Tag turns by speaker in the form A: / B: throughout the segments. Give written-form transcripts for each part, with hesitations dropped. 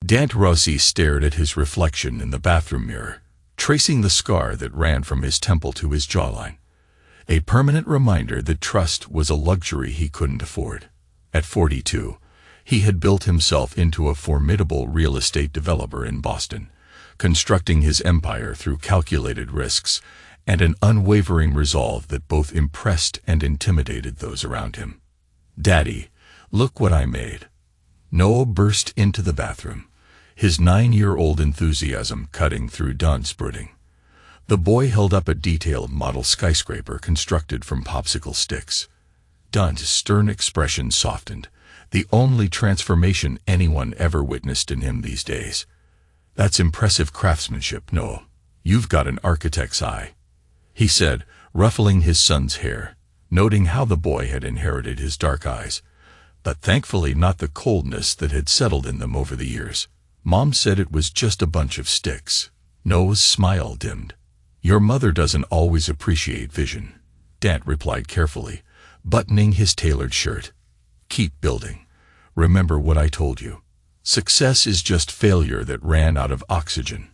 A: Dant Rossi stared at his reflection in the bathroom mirror, tracing the scar that ran from his temple to his jawline. A permanent reminder that trust was a luxury he couldn't afford. At 42, he had built himself into a formidable real estate developer in Boston, constructing his empire through calculated risks and an unwavering resolve that both impressed and intimidated those around him. "Daddy, look what I made." Noah burst into the bathroom, his 9-year-old enthusiasm cutting through Don's brooding. The boy held up a detailed model skyscraper constructed from popsicle sticks. Don's stern expression softened, the only transformation anyone ever witnessed in him these days. "That's impressive craftsmanship, Noah. You've got an architect's eye," he said, ruffling his son's hair, noting how the boy had inherited his dark eyes, but thankfully not the coldness that had settled in them over the years. "Mom said it was just a bunch of sticks." Noah's smile dimmed. "Your mother doesn't always appreciate vision," Dant replied carefully, buttoning his tailored shirt. "Keep building. Remember what I told you. Success is just failure that ran out of oxygen."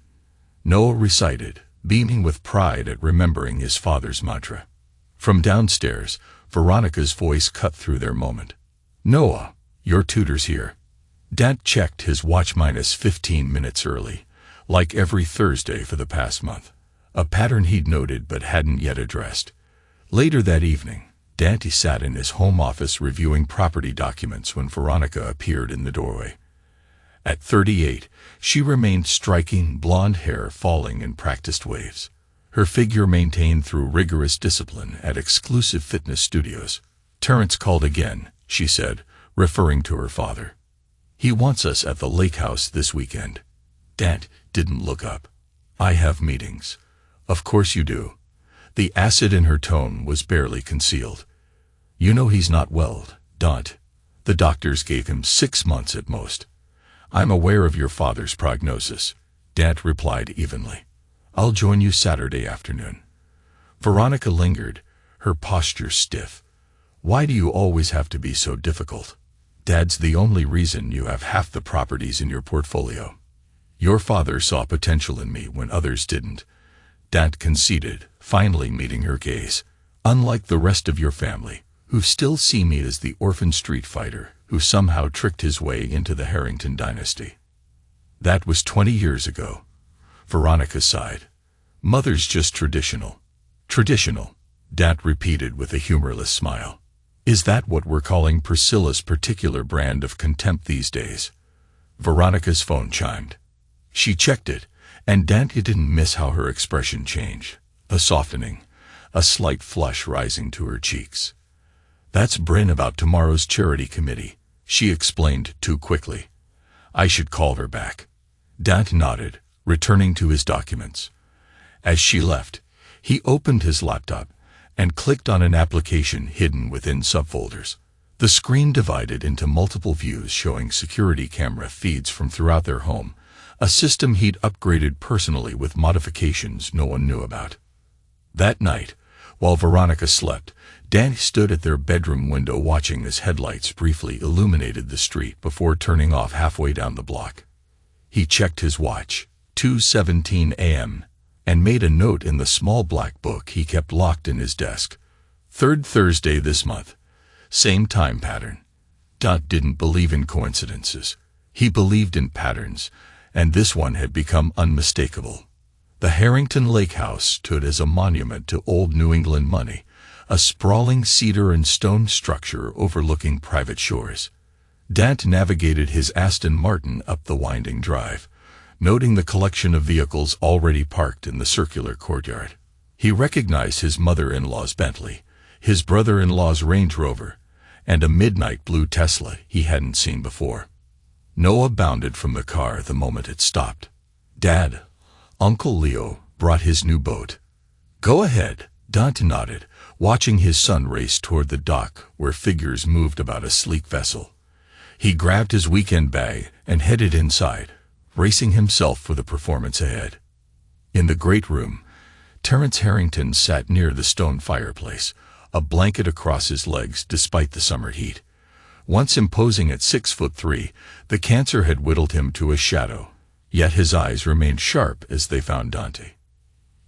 A: Noah recited, beaming with pride at remembering his father's mantra. From downstairs, Veronica's voice cut through their moment. "Noah, your tutor's here." Dant checked his watch -15 minutes early, like every Thursday for the past month, a pattern he'd noted but hadn't yet addressed. Later that evening, Dante sat in his home office reviewing property documents when Veronica appeared in the doorway. At 38, she remained striking, blonde hair falling in practiced waves, her figure maintained through rigorous discipline at exclusive fitness studios. "Terrence called again," she said, referring to her father. "He wants us at the lake house this weekend." Dant didn't look up. "I have meetings." "Of course you do." The acid in her tone was barely concealed. "You know he's not well, Dant. The doctors gave him 6 months at most." "I'm aware of your father's prognosis," Dant replied evenly. "I'll join you Saturday afternoon." Veronica lingered, her posture stiff. "Why do you always have to be so difficult? Dad's the only reason you have half the properties in your portfolio." "Your father saw potential in me when others didn't," Dant conceded, finally meeting her gaze. "Unlike the rest of your family, who still see me as the orphan street fighter who somehow tricked his way into the Harrington dynasty." "That was 20 years ago." Veronica sighed. "Mother's just traditional." "Traditional," Dant repeated with a humorless smile. "Is that what we're calling Priscilla's particular brand of contempt these days?" Veronica's phone chimed. She checked it, and Dante didn't miss how her expression changed. A softening, a slight flush rising to her cheeks. "That's Bryn about tomorrow's charity committee," she explained too quickly. "I should call her back." Dante nodded, returning to his documents. As she left, he opened his laptop and clicked on an application hidden within subfolders. The screen divided into multiple views showing security camera feeds from throughout their home, a system he'd upgraded personally with modifications no one knew about. That night, while Veronica slept, Dante stood at their bedroom window watching as headlights briefly illuminated the street before turning off halfway down the block. He checked his watch, 2:17 a.m., and made a note in the small black book he kept locked in his desk. 3rd Thursday this month. Same time pattern. Dante didn't believe in coincidences. He believed in patterns, and this one had become unmistakable. The Harrington Lake House stood as a monument to old New England money, a sprawling cedar and stone structure overlooking private shores. Dante navigated his Aston Martin up the winding drive, noting the collection of vehicles already parked in the circular courtyard. He recognized his mother-in-law's Bentley, his brother-in-law's Range Rover, and a midnight blue Tesla he hadn't seen before. Noah bounded from the car the moment it stopped. "Dad, Uncle Leo brought his new boat." "Go ahead," Dante nodded, watching his son race toward the dock where figures moved about a sleek vessel. He grabbed his weekend bag and headed inside, racing himself for the performance ahead. In the great room, Terrence Harrington sat near the stone fireplace, a blanket across his legs despite the summer heat. Once imposing at 6'3", the cancer had whittled him to a shadow, yet his eyes remained sharp as they found Dante.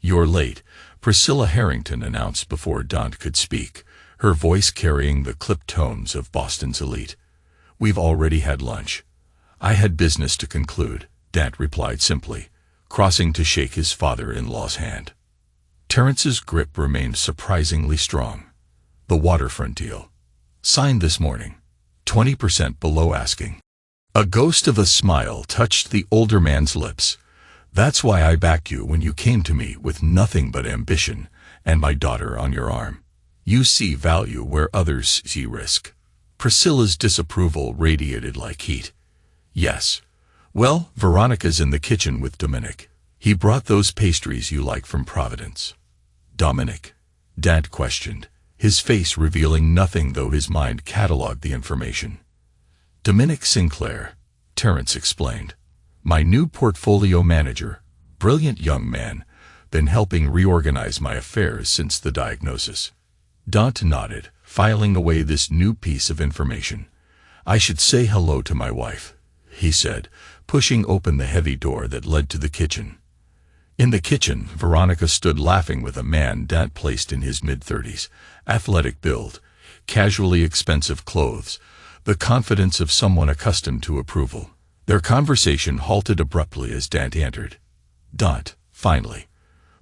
A: "You're late," Priscilla Harrington announced before Dante could speak, her voice carrying the clipped tones of Boston's elite. "We've already had lunch." "I had business to conclude," Dante replied simply, crossing to shake his father-in-law's hand. Terrence's grip remained surprisingly strong. "The waterfront deal. Signed this morning. 20% below asking." A ghost of a smile touched the older man's lips. "That's why I backed you when you came to me with nothing but ambition and my daughter on your arm. You see value where others see risk." Priscilla's disapproval radiated like heat. "Yes. Well, Veronica's in the kitchen with Dominic. He brought those pastries you like from Providence." "Dominic?" Dante questioned, his face revealing nothing though his mind catalogued the information. "Dominic Sinclair," Terrence explained. "My new portfolio manager, brilliant young man, been helping reorganize my affairs since the diagnosis." Dante nodded, filing away this new piece of information. "I should say hello to my wife," he said, pushing open the heavy door that led to the kitchen. In the kitchen, Veronica stood laughing with a man Dante placed in his mid-30s, athletic build, casually expensive clothes, the confidence of someone accustomed to approval. Their conversation halted abruptly as Dante entered. "Dante, finally."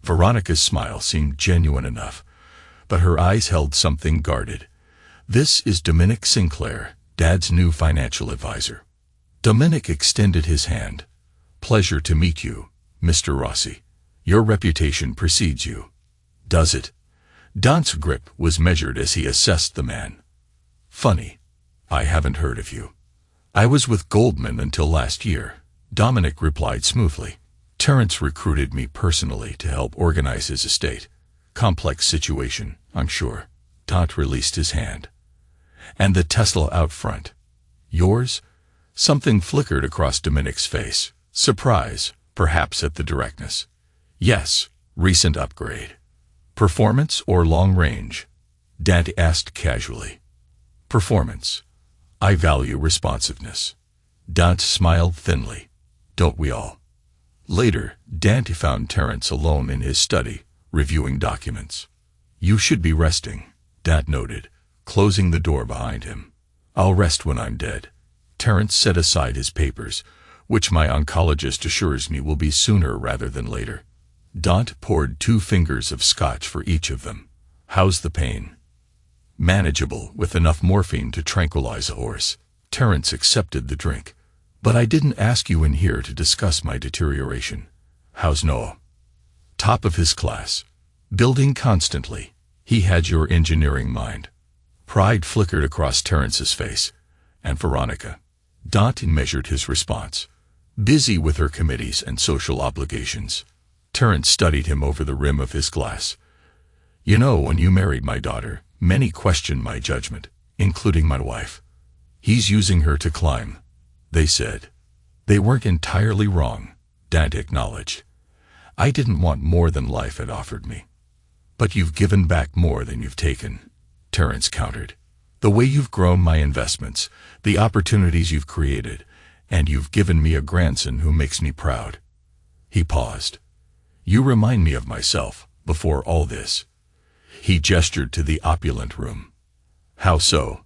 A: Veronica's smile seemed genuine enough, but her eyes held something guarded. "This is Dominic Sinclair, Dad's new financial advisor." Dominic extended his hand. "Pleasure to meet you, Mr. Rossi. Your reputation precedes you." "Does it?" Dante's grip was measured as he assessed the man. "Funny. I haven't heard of you." "I was with Goldman until last year," Dominic replied smoothly. "Terrence recruited me personally to help organize his estate. Complex situation, I'm sure." Dante released his hand. "And the Tesla out front. Yours?" Something flickered across Dominic's face. Surprise, perhaps at the directness. "Yes, recent upgrade." "Performance or long range?" Dante asked casually. "Performance. I value responsiveness." Dante smiled thinly. "Don't we all?" Later, Dante found Terrence alone in his study, reviewing documents. "You should be resting," Dante noted, closing the door behind him. "I'll rest when I'm dead." Terrence set aside his papers, which my oncologist assures me will be sooner rather than later. Dante poured 2 fingers of scotch for each of them. "How's the pain?" "Manageable, with enough morphine to tranquilize a horse." Terrence accepted the drink. "But I didn't ask you in here to discuss my deterioration." "How's Noah?" "Top of his class. Building constantly. He had your engineering mind." Pride flickered across Terrence's face. "And Veronica?" Dante measured his response. "Busy with her committees and social obligations." Terrence studied him over the rim of his glass. "You know, when you married my daughter, many questioned my judgment, including my wife. He's using her to climb, they said." "They weren't entirely wrong," Dante acknowledged. "I didn't want more than life had offered me." "But you've given back more than you've taken," Terrence countered. "The way you've grown my investments, the opportunities you've created, and you've given me a grandson who makes me proud." He paused. "You remind me of myself, before all this." He gestured to the opulent room. "How so?"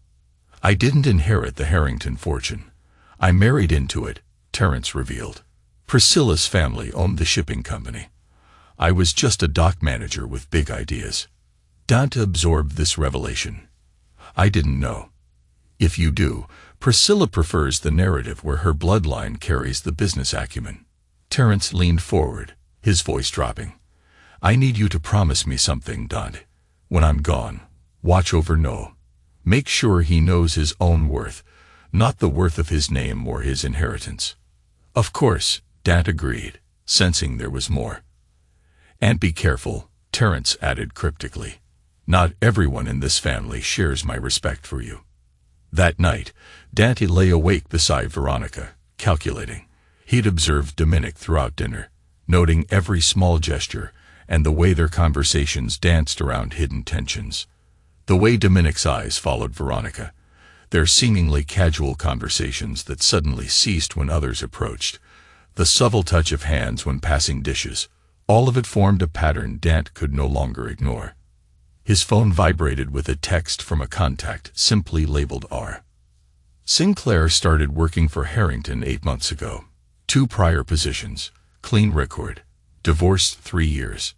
A: "I didn't inherit the Harrington fortune. I married into it," Terrence revealed. "Priscilla's family owned the shipping company. I was just a dock manager with big ideas." Dante absorbed this revelation. "I didn't know." "If you do, Priscilla prefers the narrative where her bloodline carries the business acumen." Terrence leaned forward, his voice dropping. "I need you to promise me something, Dante. When I'm gone, watch over Noah. Make sure he knows his own worth, not the worth of his name or his inheritance." "Of course," Dante agreed, sensing there was more. "And be careful," Terrence added cryptically. "Not everyone in this family shares my respect for you." That night, Dante lay awake beside Veronica, calculating. He'd observed Dominic throughout dinner, noting every small gesture and the way their conversations danced around hidden tensions. The way Dominic's eyes followed Veronica, their seemingly casual conversations that suddenly ceased when others approached, the subtle touch of hands when passing dishes, all of it formed a pattern Dant could no longer ignore. His phone vibrated with a text from a contact simply labeled R. Sinclair started working for Harrington 8 months ago. 2 prior positions, clean record, divorced 3 years.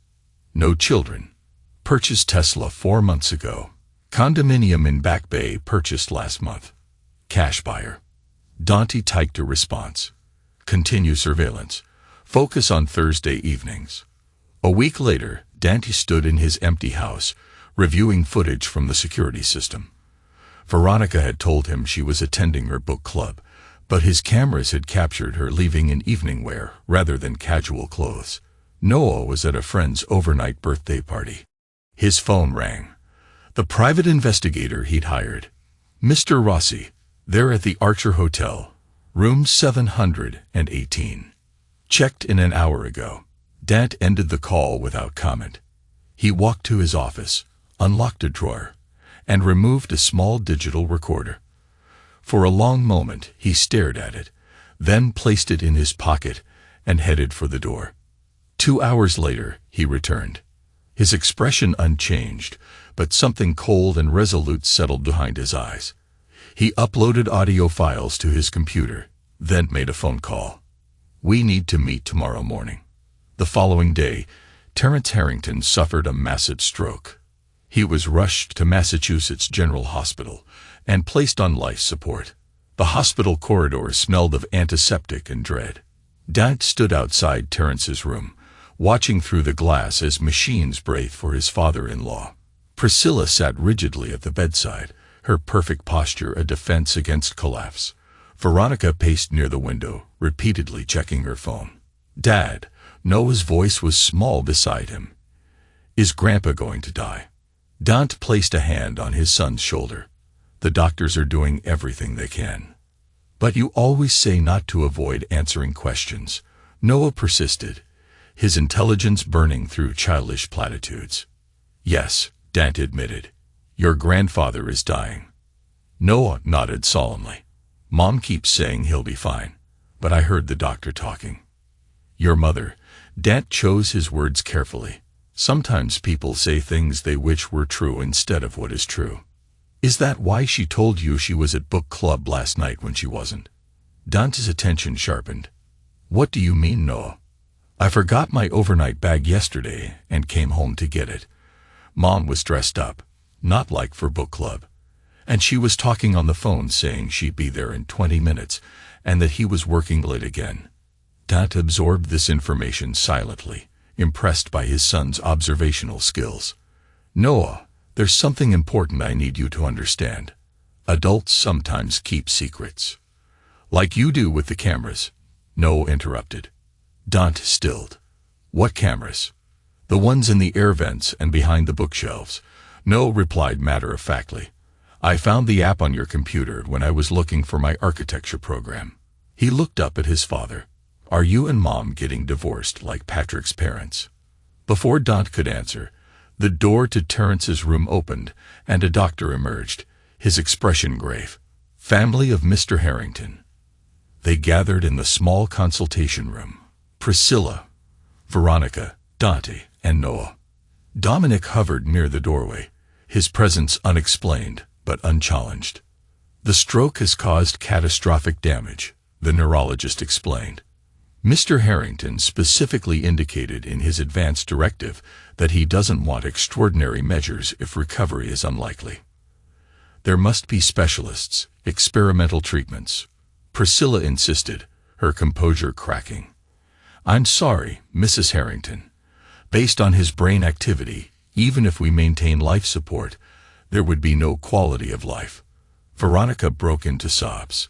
A: No children. Purchased Tesla 4 months ago. Condominium in Back Bay purchased last month. Cash buyer. Dante typed a response. Continue surveillance. Focus on Thursday evenings. A week later, Dante stood in his empty house, reviewing footage from the security system. Veronica had told him she was attending her book club, but his cameras had captured her leaving in evening wear rather than casual clothes. Noah was at a friend's overnight birthday party. His phone rang. The private investigator he'd hired. Mr. Rossi, there at the Archer Hotel, room 718. Checked in an hour ago. Dant ended the call without comment. He walked to his office, unlocked a drawer, and removed a small digital recorder. For a long moment he stared at it, then placed it in his pocket and headed for the door. 2 hours later he returned. His expression unchanged, but something cold and resolute settled behind his eyes. He uploaded audio files to his computer, then made a phone call. We need to meet tomorrow morning. The following day, Terence Harrington suffered a massive stroke. He was rushed to Massachusetts General Hospital and placed on life support. The hospital corridors smelled of antiseptic and dread. Dant stood outside Terence's room, watching through the glass as machines breathed for his father-in-law. Priscilla sat rigidly at the bedside, her perfect posture a defense against collapse. Veronica paced near the window, repeatedly checking her phone. Dad, Noah's voice was small beside him. Is Grandpa going to die? Dant placed a hand on his son's shoulder. The doctors are doing everything they can. But you always say not to avoid answering questions. Noah persisted, his intelligence burning through childish platitudes. Yes, Dant admitted. Your grandfather is dying. Noah nodded solemnly. Mom keeps saying he'll be fine, but I heard the doctor talking. Your mother. Dant chose his words carefully. Sometimes people say things they wish were true instead of what is true. Is that why she told you she was at book club last night when she wasn't? Dante's attention sharpened. What do you mean, Noah? I forgot my overnight bag yesterday and came home to get it. Mom was dressed up, not like for book club. And she was talking on the phone saying she'd be there in 20 minutes and that he was working late again. Dante absorbed this information silently, impressed by his son's observational skills. Noah, there's something important I need you to understand. Adults sometimes keep secrets. Like you do with the cameras. Noah interrupted. Dante stilled. What cameras? The ones in the air vents and behind the bookshelves. Noah replied matter-of-factly. I found the app on your computer when I was looking for my architecture program. He looked up at his father. Are you and Mom getting divorced like Patrick's parents? Before Dante could answer, the door to Terence's room opened and a doctor emerged, his expression grave. Family of Mr. Harrington. They gathered in the small consultation room. Priscilla, Veronica, Dante, and Noah. Dominic hovered near the doorway, his presence unexplained but unchallenged. The stroke has caused catastrophic damage, the neurologist explained. Mr. Harrington specifically indicated in his advance directive that he doesn't want extraordinary measures if recovery is unlikely. There must be specialists, experimental treatments. Priscilla insisted, her composure cracking. I'm sorry, Mrs. Harrington. Based on his brain activity, even if we maintain life support, there would be no quality of life. Veronica broke into sobs.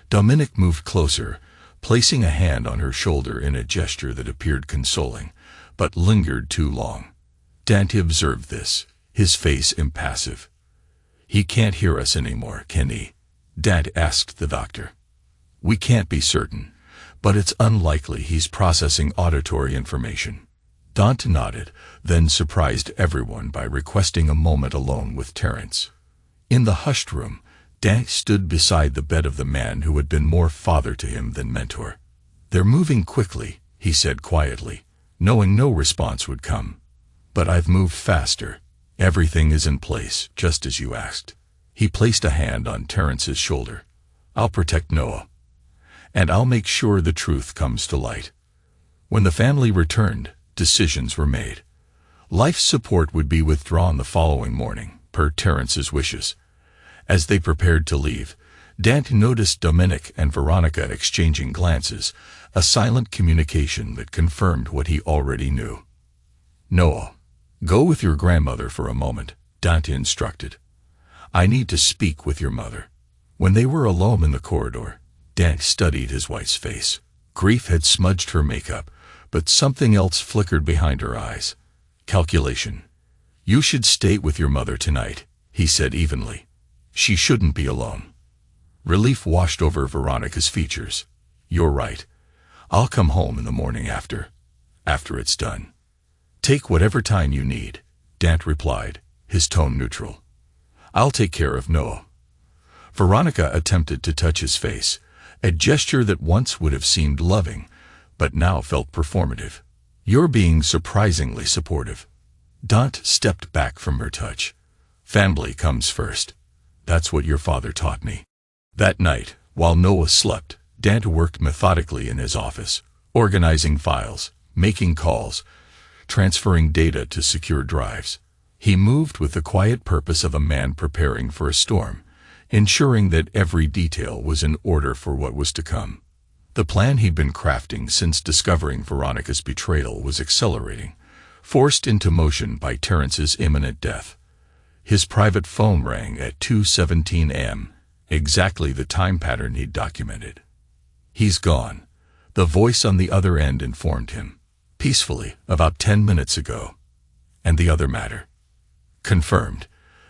A: Dominic moved closer, placing a hand on her shoulder in a gesture that appeared consoling, but lingered too long. Dante observed this, his face impassive. He can't hear us anymore, can he? Dante asked the doctor. We can't be certain, but it's unlikely he's processing auditory information. Dante nodded, then surprised everyone by requesting a moment alone with Terence. In the hushed room, Dant stood beside the bed of the man who had been more father to him than mentor. "They're moving quickly," he said quietly, knowing no response would come. "But I've moved faster. Everything is in place, just as you asked." He placed a hand on Terrence's shoulder. "I'll protect Noah. And I'll make sure the truth comes to light." When the family returned, decisions were made. Life support would be withdrawn the following morning, per Terrence's wishes. As they prepared to leave, Dant noticed Dominic and Veronica exchanging glances, a silent communication that confirmed what he already knew. "Noah, go with your grandmother for a moment," Dant instructed. "I need to speak with your mother." When they were alone in the corridor, Dant studied his wife's face. Grief had smudged her makeup, but something else flickered behind her eyes. Calculation. "You should stay with your mother tonight," he said evenly. "She shouldn't be alone." Relief washed over Veronica's features. "You're right. I'll come home in the morning after it's done." "Take whatever time you need," Dant replied, his tone neutral. "I'll take care of Noah." Veronica attempted to touch his face, a gesture that once would have seemed loving, but now felt performative. "You're being surprisingly supportive." Dant stepped back from her touch. "Family comes first. That's what your father taught me." That night, while Noah slept, Dant worked methodically in his office, organizing files, making calls, transferring data to secure drives. He moved with the quiet purpose of a man preparing for a storm, ensuring that every detail was in order for what was to come. The plan he'd been crafting since discovering Veronica's betrayal was accelerating, forced into motion by Terrence's imminent death. His private phone rang at 2:17 a.m., exactly the time pattern he'd documented. "He's gone," the voice on the other end informed him, peacefully, "about 10 minutes ago." "And the other matter?" "Confirmed.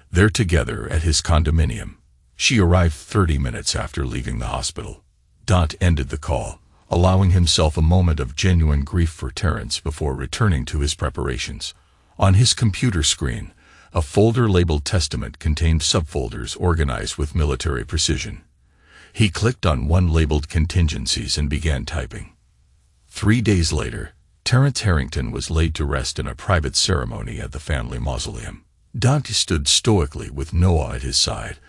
A: They're together at his condominium. She arrived 30 minutes after leaving the hospital." Dant ended the call, allowing himself a moment of genuine grief for Terrence before returning to his preparations. On his computer screen, a folder labeled Testament contained subfolders organized with military precision. He clicked on one labeled Contingencies and began typing. 3 days later, Terrence Harrington was laid to rest in a private ceremony at the family mausoleum. Dant stood stoically with Noah at his side,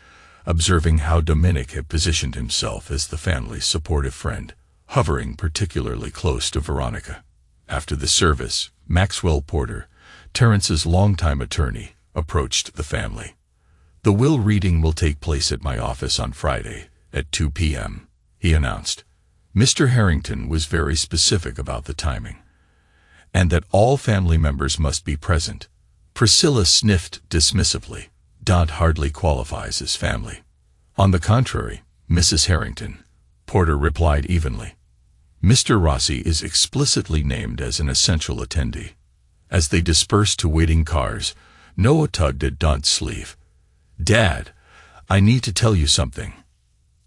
A: observing how Dominic had positioned himself as the family's supportive friend, hovering particularly close to Veronica. After the service, Maxwell Porter, Terrence's longtime attorney, approached the family. "The will reading will take place at my office on Friday at 2 p.m., he announced. Mr. Harrington was very specific about the timing, and that all family members must be present. Priscilla sniffed dismissively. Dant hardly qualifies as family. "On the contrary, Mrs. Harrington," Porter replied evenly. "Mr. Rossi is explicitly named as an essential attendee." As they dispersed to waiting cars, Noah tugged at Dant's sleeve. "Dad, I need to tell you something."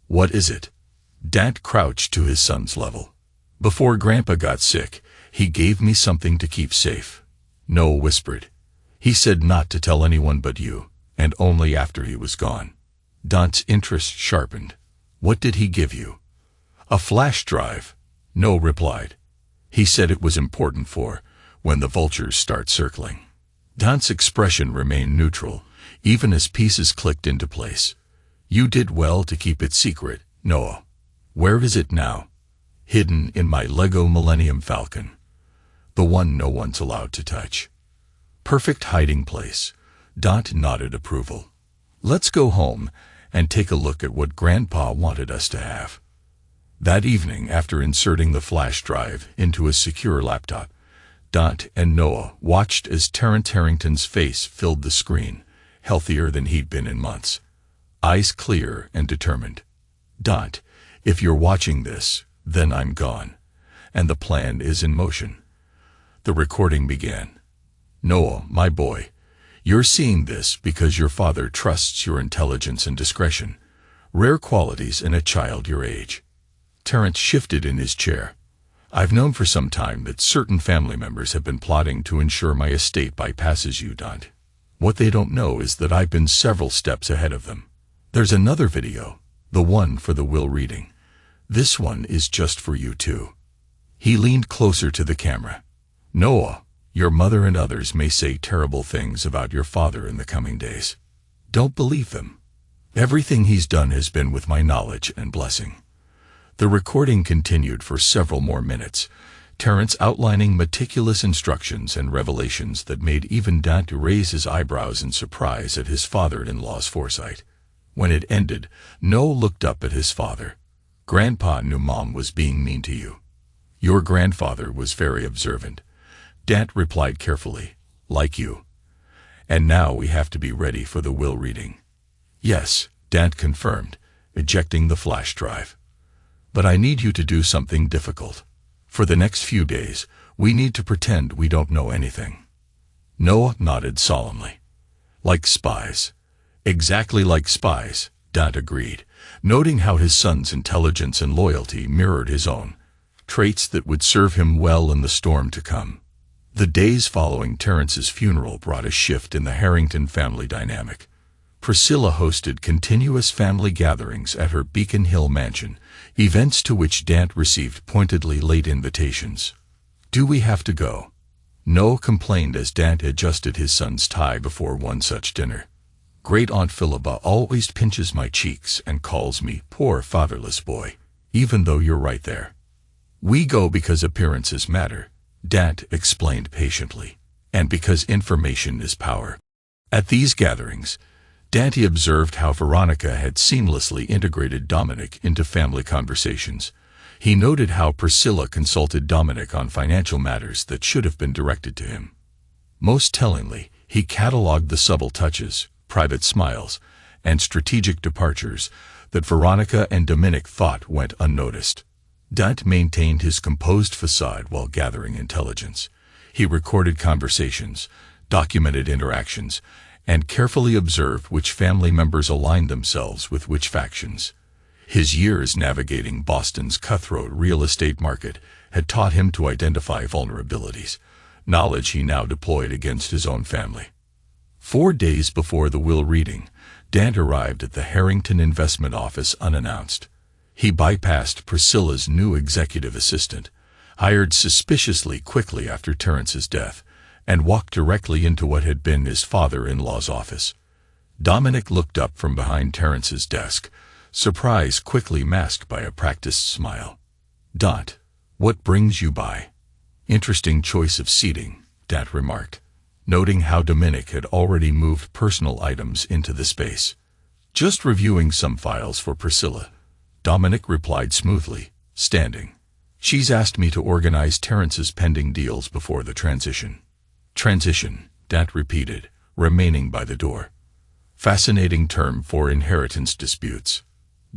A: "What is it?" Dant crouched to his son's level. "Before Grandpa got sick, he gave me something to keep safe," Noah whispered. "He said not to tell anyone but you, and only after he was gone." Dant's interest sharpened. "What did he give you?" "A flash drive," Noah replied. "He said it was important for when the vultures start circling." Dant's expression remained neutral, even as pieces clicked into place. "You did well to keep it secret, Noah. Where is it now?" "Hidden in my Lego Millennium Falcon. The one no one's allowed to touch." "Perfect hiding place." Dant nodded approval. "Let's go home and take a look at what Grandpa wanted us to have." That evening, after inserting the flash drive into a secure laptop, Dant and Noah watched as Terrence Harrington's face filled the screen, healthier than he'd been in months. Eyes clear and determined. "Dant, if you're watching this, then I'm gone, and the plan is in motion." The recording began. "Noah, my boy, you're seeing this because your father trusts your intelligence and discretion, rare qualities in a child your age." Terrence shifted in his chair. "I've known for some time that certain family members have been plotting to ensure my estate bypasses you, Dant. What they don't know is that I've been several steps ahead of them. There's another video, the one for the will reading. This one is just for you too. He leaned closer to the camera. Noah, your mother and others may say terrible things about your father in the coming days. Don't believe them. Everything he's done has been with my knowledge and blessing. The recording continued for several more minutes, Terence outlining meticulous instructions and revelations that made even Dante raise his eyebrows in surprise at his father-in-law's foresight. When it ended, Noah looked up at his father. Grandpa knew Mom was being mean to you. Your grandfather was very observant. Dante replied carefully, like you. And now we have to be ready for the will reading. Yes, Dante confirmed, ejecting the flash drive. But I need you to do something difficult. For the next few days, we need to pretend we don't know anything. Noah nodded solemnly. Like spies. Exactly like spies, Dante agreed, noting how his son's intelligence and loyalty mirrored his own, traits that would serve him well in the storm to come. The days following Terence's funeral brought a shift in the Harrington family dynamic. Priscilla hosted continuous family gatherings at her Beacon Hill mansion, events to which Dante received pointedly late invitations. Do we have to go? Noah complained as Dante adjusted his son's tie before one such dinner. Great Aunt Philippa always pinches my cheeks and calls me poor fatherless boy, even though you're right there. We go because appearances matter, Dante explained patiently, and because information is power. At these gatherings, Dante observed how Veronica had seamlessly integrated Dominic into family conversations. He noted how Priscilla consulted Dominic on financial matters that should have been directed to him. Most tellingly, he cataloged the subtle touches, private smiles, and strategic departures that Veronica and Dominic thought went unnoticed. Dante maintained his composed facade while gathering intelligence. He recorded conversations, documented interactions, and carefully observed which family members aligned themselves with which factions. His years navigating Boston's cutthroat real estate market had taught him to identify vulnerabilities, knowledge he now deployed against his own family. 4 days before the will reading, Dante arrived at the Harrington investment office unannounced. He bypassed Priscilla's new executive assistant, hired suspiciously quickly after Terence's death, and walked directly into what had been his father-in-law's office. Dominic looked up from behind Terence's desk, surprise quickly masked by a practiced smile. Dante, what brings you by? Interesting choice of seating, Dante remarked, noting how Dominic had already moved personal items into the space. Just reviewing some files for Priscilla, Dominic replied smoothly, standing. She's asked me to organize Terence's pending deals before the transition. Transition, Dante repeated, remaining by the door. Fascinating term for inheritance disputes.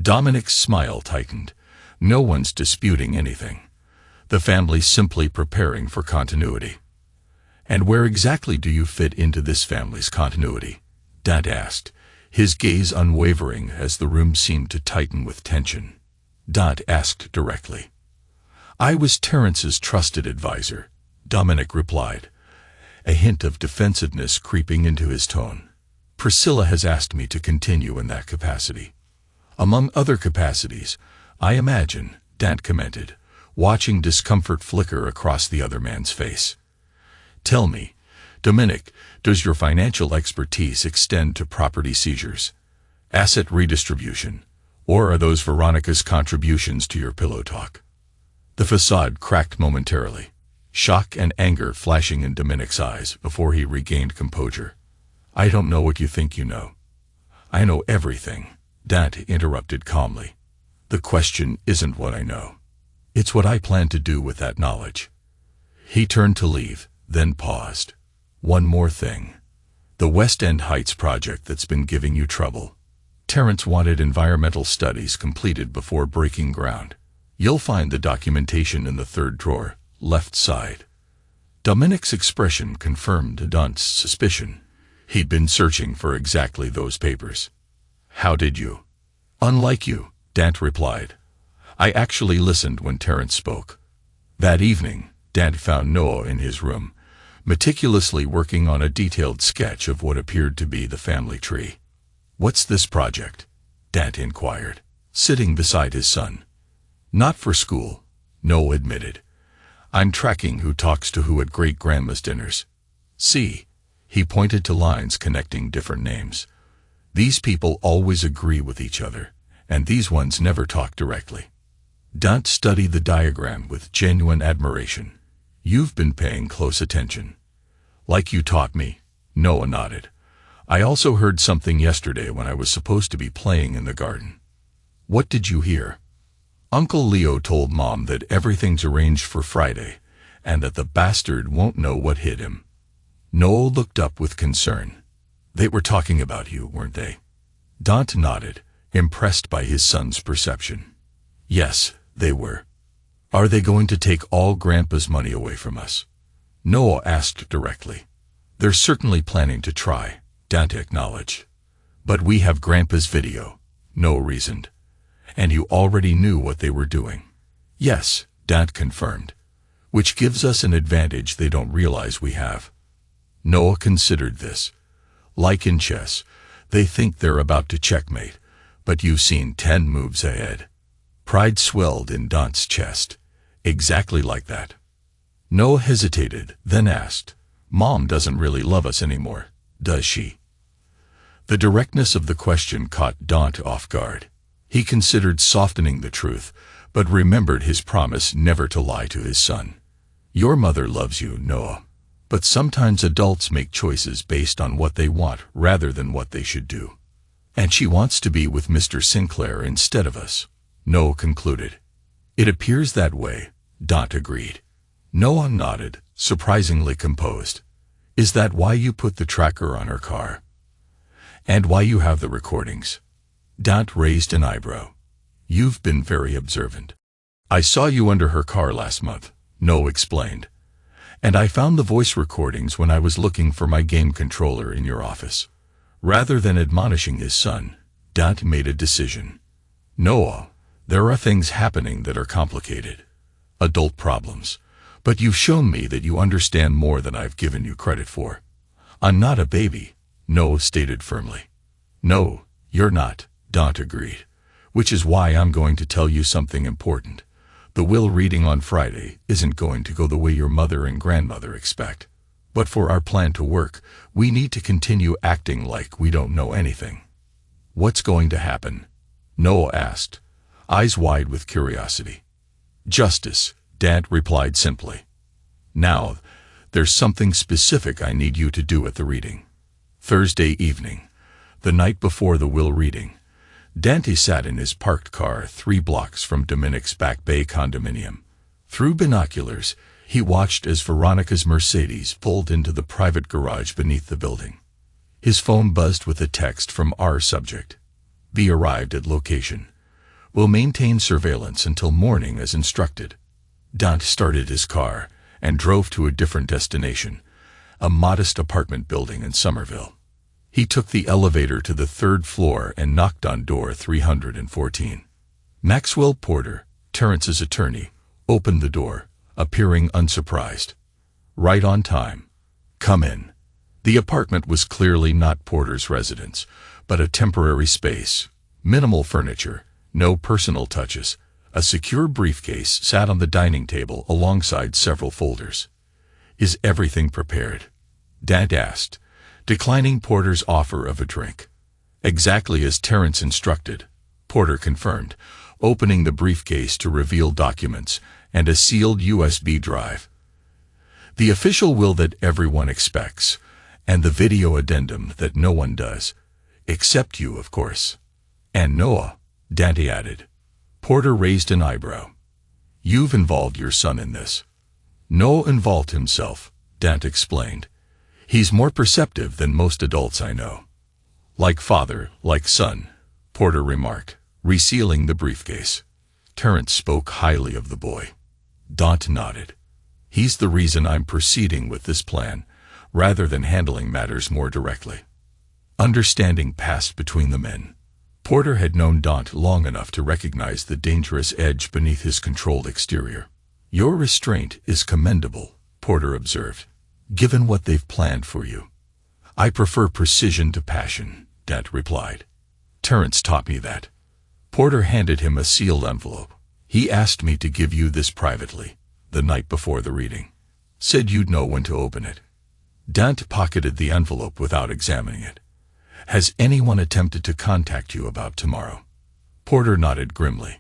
A: Dominic's smile tightened. No one's disputing anything. The family's simply preparing for continuity. And where exactly do you fit into this family's continuity? Dante asked, his gaze unwavering as the room seemed to tighten with tension. Dante asked directly. I was Terence's trusted advisor, Dominic replied, a hint of defensiveness creeping into his tone. Priscilla has asked me to continue in that capacity. Among other capacities, I imagine, Dante commented, watching discomfort flicker across the other man's face. Tell me, Dominic, does your financial expertise extend to property seizures, asset redistribution, or are those Veronica's contributions to your pillow talk? The facade cracked momentarily, shock and anger flashing in Dominic's eyes before he regained composure. I don't know what you think you know. I know everything, Dante interrupted calmly. The question isn't what I know. It's what I plan to do with that knowledge. He turned to leave, then paused. One more thing. The West End Heights project that's been giving you trouble. Terence wanted environmental studies completed before breaking ground. You'll find the documentation in the third drawer, left side. Dominic's expression confirmed Dante's suspicion. He'd been searching for exactly those papers. How did you? Unlike you, Dante replied. I actually listened when Terence spoke. That evening, Dante found Noah in his room, meticulously working on a detailed sketch of what appeared to be the family tree. What's this project? Dante inquired, sitting beside his son. Not for school, Noah admitted. I'm tracking who talks to who at great-grandma's dinners. See, he pointed to lines connecting different names. These people always agree with each other, and these ones never talk directly. Dante studied the diagram with genuine admiration. You've been paying close attention. Like you taught me, Noah nodded. I also heard something yesterday when I was supposed to be playing in the garden. What did you hear? Uncle Leo told Mom that everything's arranged for Friday, and that the bastard won't know what hit him. Noah looked up with concern. They were talking about you, weren't they? Dante nodded, impressed by his son's perception. Yes, they were. Are they going to take all Grandpa's money away from us? Noah asked directly. They're certainly planning to try, Dante acknowledged. But we have Grandpa's video, Noah reasoned. And you already knew what they were doing. Yes, Dante confirmed. Which gives us an advantage they don't realize we have. Noah considered this. Like in chess, they think they're about to checkmate, but you've seen 10 moves ahead. Pride swelled in Dante's chest. Exactly like that. Noah hesitated, then asked, Mom doesn't really love us anymore, does she? The directness of the question caught Dante off guard. He considered softening the truth, but remembered his promise never to lie to his son. Your mother loves you, Noah. But sometimes adults make choices based on what they want rather than what they should do. And she wants to be with Mr. Sinclair instead of us, Noah concluded. It appears that way, Dante agreed. Noah nodded, surprisingly composed. Is that why you put the tracker on her car? And why you have the recordings? Dante raised an eyebrow. You've been very observant. I saw you under her car last month, Noah explained. And I found the voice recordings when I was looking for my game controller in your office. Rather than admonishing his son, Dante made a decision. Noah, there are things happening that are complicated. Adult problems. But you've shown me that you understand more than I've given you credit for. I'm not a baby, Noah stated firmly. No, you're not, Dante agreed. Which is why I'm going to tell you something important. The will reading on Friday isn't going to go the way your mother and grandmother expect. But for our plan to work, we need to continue acting like we don't know anything. What's going to happen? Noah asked, eyes wide with curiosity. Justice, Dad replied simply. Now, there's something specific I need you to do at the reading. Thursday evening, the night before the will reading, Dante sat in his parked car 3 blocks from Dominic's Back Bay condominium. Through binoculars, he watched as Veronica's Mercedes pulled into the private garage beneath the building. His phone buzzed with a text from our subject. B arrived at location. Will maintain surveillance until morning as instructed. Dante started his car and drove to a different destination, a modest apartment building in Somerville. He took the elevator to the 3rd floor and knocked on door 314. Maxwell Porter, Terrence's attorney, opened the door, appearing unsurprised. Right on time. Come in. The apartment was clearly not Porter's residence, but a temporary space. Minimal furniture, no personal touches. A secure briefcase sat on the dining table alongside several folders. Is everything prepared? Dad asked, declining Porter's offer of a drink. Exactly as Terrence instructed, Porter confirmed, opening the briefcase to reveal documents and a sealed USB drive. The official will that everyone expects, and the video addendum that no one does, except you, of course. And Noah, Dante added. Porter raised an eyebrow. You've involved your son in this. Noah involved himself, Dante explained. He's more perceptive than most adults I know. Like father, like son, Porter remarked, resealing the briefcase. Terrence spoke highly of the boy. Dante nodded. He's the reason I'm proceeding with this plan, rather than handling matters more directly. Understanding passed between the men. Porter had known Dante long enough to recognize the dangerous edge beneath his controlled exterior. Your restraint is commendable, Porter observed, given what they've planned for you. I prefer precision to passion, Dante replied. Terence taught me that. Porter handed him a sealed envelope. He asked me to give you this privately, the night before the reading. Said you'd know when to open it. Dant pocketed the envelope without examining it. Has anyone attempted to contact you about tomorrow? Porter nodded grimly.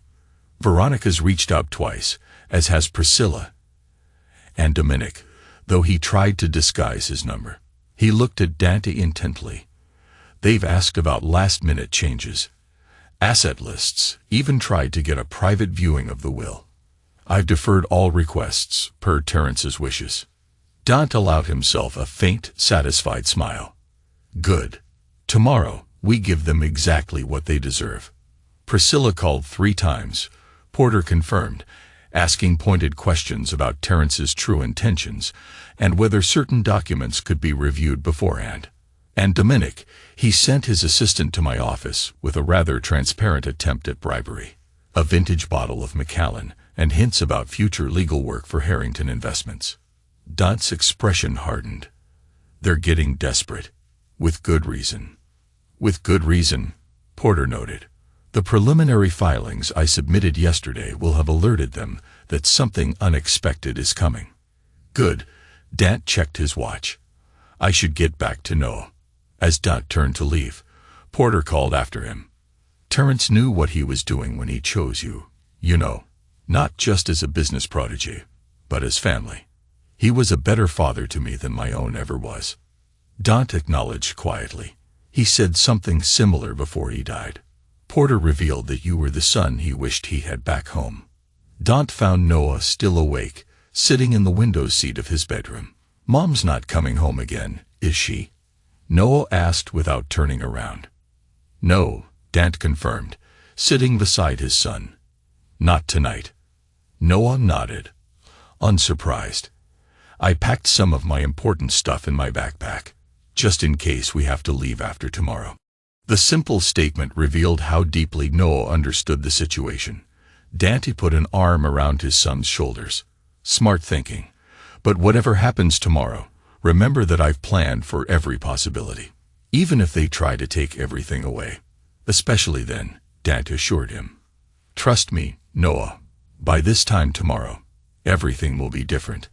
A: Veronica's reached out twice, as has Priscilla and Dominic, though he tried to disguise his number. He looked at Dante intently. They've asked about last-minute changes, asset lists, even tried to get a private viewing of the will. I've deferred all requests, per Terence's wishes. Dante allowed himself a faint, satisfied smile. Good. Tomorrow, we give them exactly what they deserve. Priscilla called 3 times, Porter confirmed, asking pointed questions about Terence's true intentions and whether certain documents could be reviewed beforehand. And Dominic, he sent his assistant to my office with a rather transparent attempt at bribery, a vintage bottle of Macallan, and hints about future legal work for Harrington Investments. Dante's expression hardened. They're getting desperate. With good reason. With good reason, Porter noted. The preliminary filings I submitted yesterday will have alerted them that something unexpected is coming. Good. Dante checked his watch. I should get back to Noah. As Dante turned to leave, Porter called after him. Terence knew what he was doing when he chose you, you know, not just as a business protege, but as family. He was a better father to me than my own ever was. Dante acknowledged quietly. He said something similar before he died. Porter revealed that you were the son he wished he had back home. Dante found Noah still awake, sitting in the window seat of his bedroom. Mom's not coming home again, is she? Noah asked without turning around. No, Dante confirmed, sitting beside his son. Not tonight. Noah nodded, unsurprised. I packed some of my important stuff in my backpack, just in case we have to leave after tomorrow. The simple statement revealed how deeply Noah understood the situation. Dante put an arm around his son's shoulders. Smart thinking. But whatever happens tomorrow, remember that I've planned for every possibility. Even if they try to take everything away. Especially then, Dante assured him. Trust me, Noah. By this time tomorrow, everything will be different.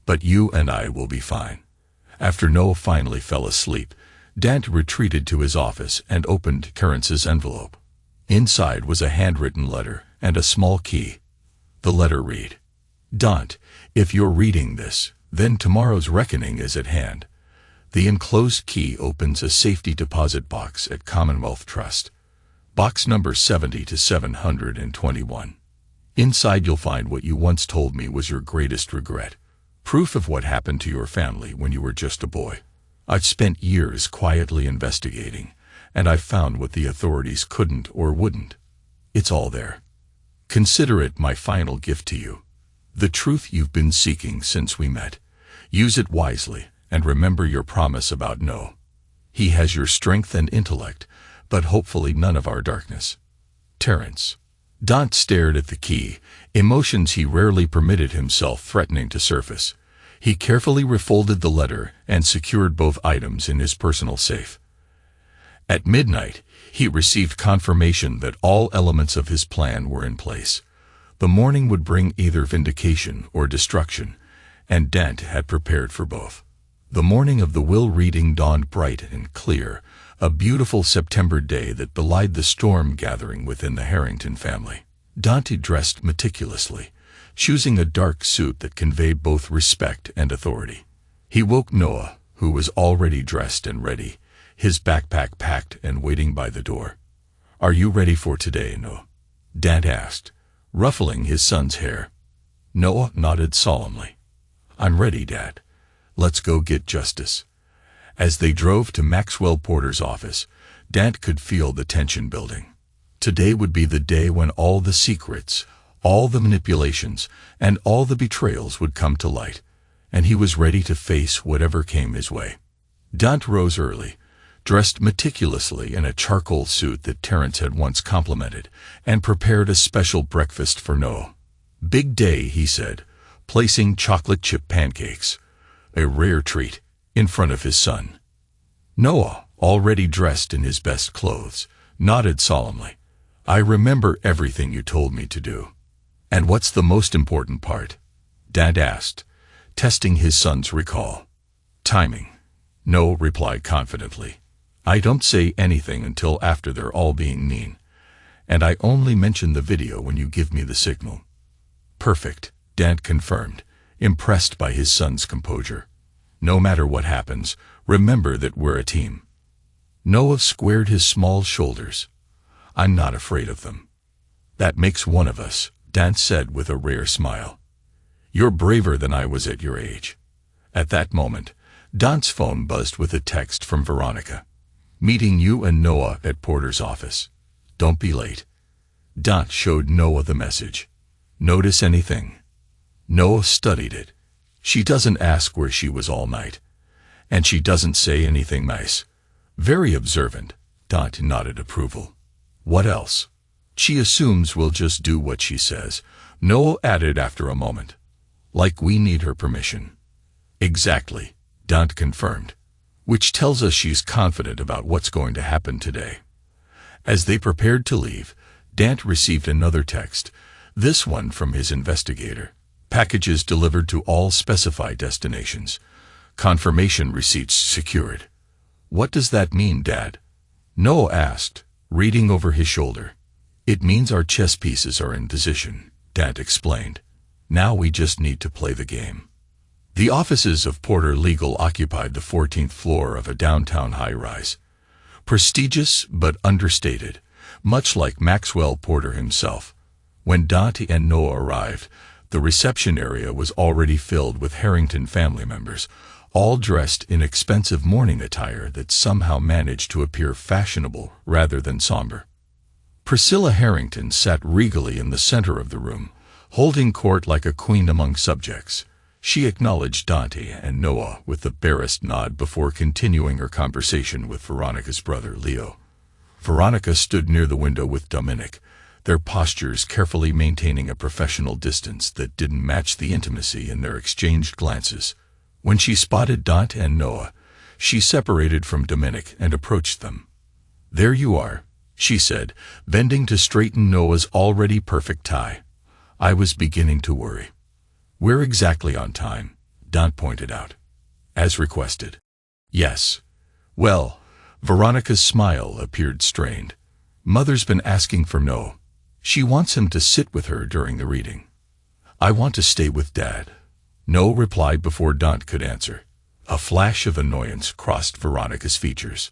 A: But you and I will be fine. After Noah finally fell asleep, Dante retreated to his office and opened Terence's envelope. Inside was a handwritten letter and a small key. The letter read, Dante, if you're reading this, then tomorrow's reckoning is at hand. The enclosed key opens a safety deposit box at Commonwealth Trust. Box number 70 to 721. Inside you'll find what you once told me was your greatest regret. Proof of what happened to your family when you were just a boy. I've spent years quietly investigating, and I've found what the authorities couldn't or wouldn't. It's all there. Consider it my final gift to you. The truth you've been seeking since we met. Use it wisely, and remember your promise about Noah. He has your strength and intellect, but hopefully none of our darkness. Terence. Dante stared at the key, emotions he rarely permitted himself threatening to surface. He carefully refolded the letter and secured both items in his personal safe. At midnight, he received confirmation that all elements of his plan were in place. The morning would bring either vindication or destruction, and Dante had prepared for both. The morning of the will reading dawned bright and clear, a beautiful September day that belied the storm gathering within the Harrington family. Dante dressed meticulously, choosing a dark suit that conveyed both respect and authority. He woke Noah, who was already dressed and ready, his backpack packed and waiting by the door. Are you ready for today, Noah? Dante asked, ruffling his son's hair. Noah nodded solemnly. I'm ready, Dad. Let's go get justice. As they drove to Maxwell Porter's office, Dante could feel the tension building. Today would be the day when all the secrets, all the manipulations, and all the betrayals would come to light, and he was ready to face whatever came his way. Dante rose early, dressed meticulously in a charcoal suit that Terence had once complimented, and prepared a special breakfast for Noah. Big day, he said, placing chocolate chip pancakes, a rare treat, in front of his son. Noah, already dressed in his best clothes, nodded solemnly. I remember everything you told me to do. And what's the most important part? Dad asked, testing his son's recall. Timing. No, replied confidently. I don't say anything until after they're all being mean. And I only mention the video when you give me the signal. Perfect, Dad confirmed, impressed by his son's composure. No matter what happens, remember that we're a team. Noah squared his small shoulders. I'm not afraid of them. That makes one of us, Dad said with a rare smile. You're braver than I was at your age. At that moment, Don's phone buzzed with a text from Veronica. Meeting you and Noah at Porter's office. Don't be late. Don showed Noah the message. Notice anything? Noah studied it. She doesn't ask where she was all night. And she doesn't say anything nice. Very observant, Don nodded approval. What else? She assumes we'll just do what she says, Noah added after a moment. Like we need her permission. Exactly, Don confirmed, which tells us she's confident about what's going to happen today. As they prepared to leave, Dant received another text, this one from his investigator. Packages delivered to all specified destinations. Confirmation receipts secured. What does that mean, Dad? Noah asked, reading over his shoulder. It means our chess pieces are in position, Dad explained. Now we just need to play the game. The offices of Porter Legal occupied the 14th floor of a downtown high-rise. Prestigious but understated, much like Maxwell Porter himself. When Dante and Noah arrived, the reception area was already filled with Harrington family members, all dressed in expensive morning attire that somehow managed to appear fashionable rather than somber. Priscilla Harrington sat regally in the center of the room, holding court like a queen among subjects. She acknowledged Dante and Noah with the barest nod before continuing her conversation with Veronica's brother, Leo. Veronica stood near the window with Dominic, their postures carefully maintaining a professional distance that didn't match the intimacy in their exchanged glances. When she spotted Dante and Noah, she separated from Dominic and approached them. There you are, she said, bending to straighten Noah's already perfect tie. I was beginning to worry. We're exactly on time, Dante pointed out. As requested. Yes. Well, Veronica's smile appeared strained. Mother's been asking for Noah. She wants him to sit with her during the reading. I want to stay with Dad. Noah replied before Dante could answer. A flash of annoyance crossed Veronica's features.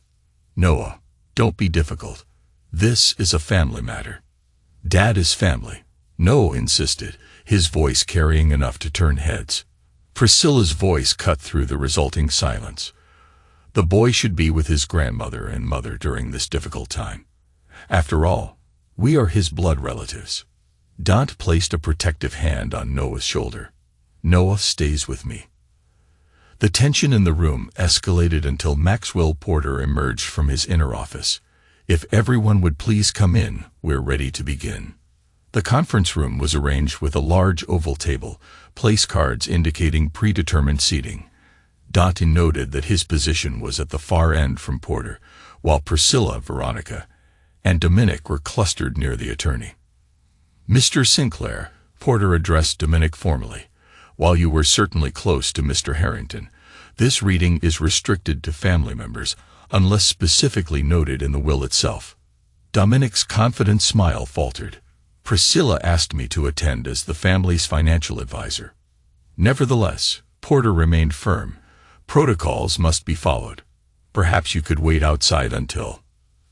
A: Noah, don't be difficult. This is a family matter. Dad is family, Noah insisted, his voice carrying enough to turn heads. Priscilla's voice cut through the resulting silence. The boy should be with his grandmother and mother during this difficult time. After all, we are his blood relatives. Dante placed a protective hand on Noah's shoulder. Noah stays with me. The tension in the room escalated until Maxwell Porter emerged from his inner office. If everyone would please come in, we're ready to begin. The conference room was arranged with a large oval table, place cards indicating predetermined seating. Dante noted that his position was at the far end from Porter, while Priscilla, Veronica, and Dominic were clustered near the attorney. Mr. Sinclair, Porter addressed Dominic formally. While you were certainly close to Mr. Harrington, this reading is restricted to family members, unless specifically noted in the will itself. Dominic's confident smile faltered. Priscilla asked me to attend as the family's financial advisor. Nevertheless, Porter remained firm. Protocols must be followed. Perhaps you could wait outside until...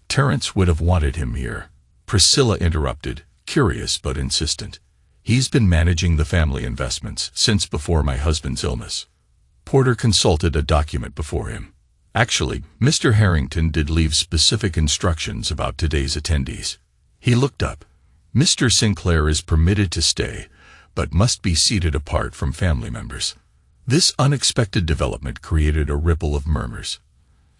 A: Terence would have wanted him here. Priscilla interrupted, curious but insistent. He's been managing the family investments since before my husband's illness. Porter consulted a document before him. Actually, Mr. Harrington did leave specific instructions about today's attendees. He looked up. Mr. Sinclair is permitted to stay, but must be seated apart from family members. This unexpected development created a ripple of murmurs.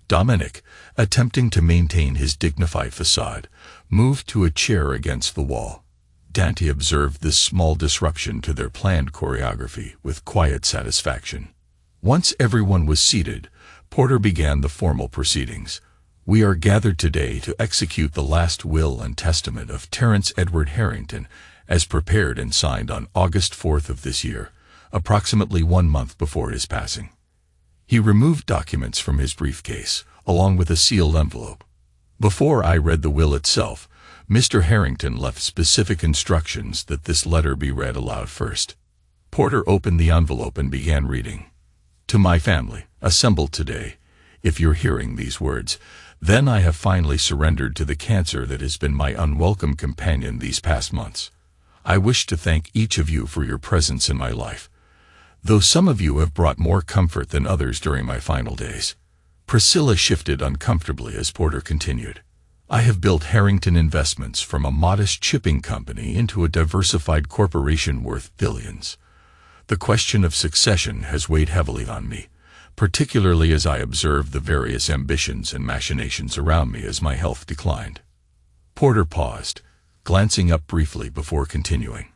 A: Dominic, attempting to maintain his dignified facade, moved to a chair against the wall. Dante observed this small disruption to their planned choreography with quiet satisfaction. Once everyone was seated, Porter began the formal proceedings. We are gathered today to execute the last will and testament of Terence Edward Harrington, as prepared and signed on August 4th of this year, approximately 1 month before his passing. He removed documents from his briefcase, along with a sealed envelope. Before I read the will itself, Mr. Harrington left specific instructions that this letter be read aloud first. Porter opened the envelope and began reading. To my family, assembled today, if you're hearing these words, then I have finally surrendered to the cancer that has been my unwelcome companion these past months. I wish to thank each of you for your presence in my life, though some of you have brought more comfort than others during my final days. Priscilla shifted uncomfortably as Porter continued. I have built Harrington Investments from a modest shipping company into a diversified corporation worth billions. The question of succession has weighed heavily on me, particularly as I observed the various ambitions and machinations around me as my health declined. Porter paused, glancing up briefly before continuing.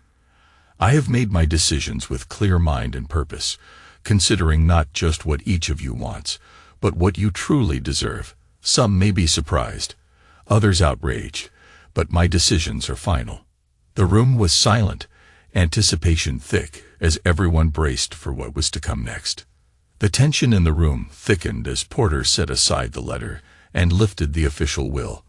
A: I have made my decisions with clear mind and purpose, considering not just what each of you wants, but what you truly deserve. Some may be surprised, others outraged, but my decisions are final. The room was silent, anticipation thick, as everyone braced for what was to come next. The tension in the room thickened as Porter set aside the letter and lifted the official will.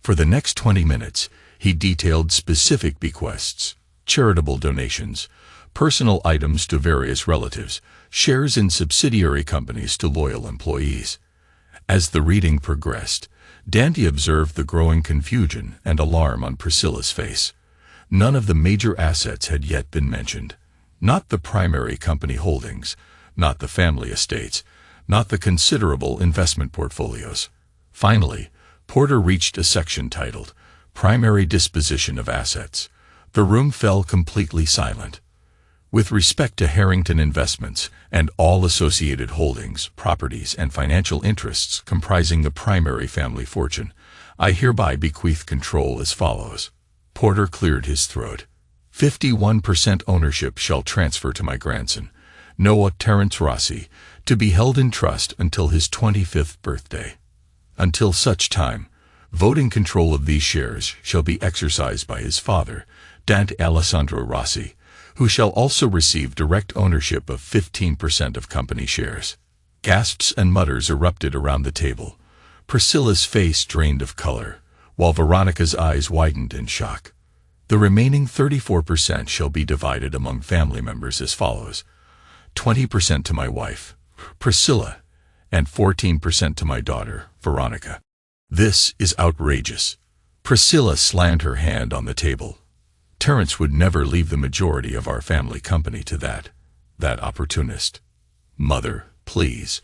A: For the next 20 minutes, he detailed specific bequests, charitable donations, personal items to various relatives, shares in subsidiary companies to loyal employees. As the reading progressed, Dante observed the growing confusion and alarm on Priscilla's face. None of the major assets had yet been mentioned. Not the primary company holdings, not the family estates, not the considerable investment portfolios. Finally, Porter reached a section titled, Primary Disposition of Assets. The room fell completely silent. With respect to Harrington Investments and all associated holdings, properties, and financial interests comprising the primary family fortune, I hereby bequeath control as follows. Porter cleared his throat. 51% ownership shall transfer to my grandson, Noah Terence Rossi, to be held in trust until his 25th birthday. Until such time, voting control of these shares shall be exercised by his father, Dante Alessandro Rossi, who shall also receive direct ownership of 15% of company shares. Gasps and mutters erupted around the table. Priscilla's face drained of color, while Veronica's eyes widened in shock. The remaining 34% shall be divided among family members as follows: 20% to my wife, Priscilla, and 14% to my daughter, Veronica. This is outrageous. Priscilla slammed her hand on the table. Terence would never leave the majority of our family company to that opportunist. Mother, please.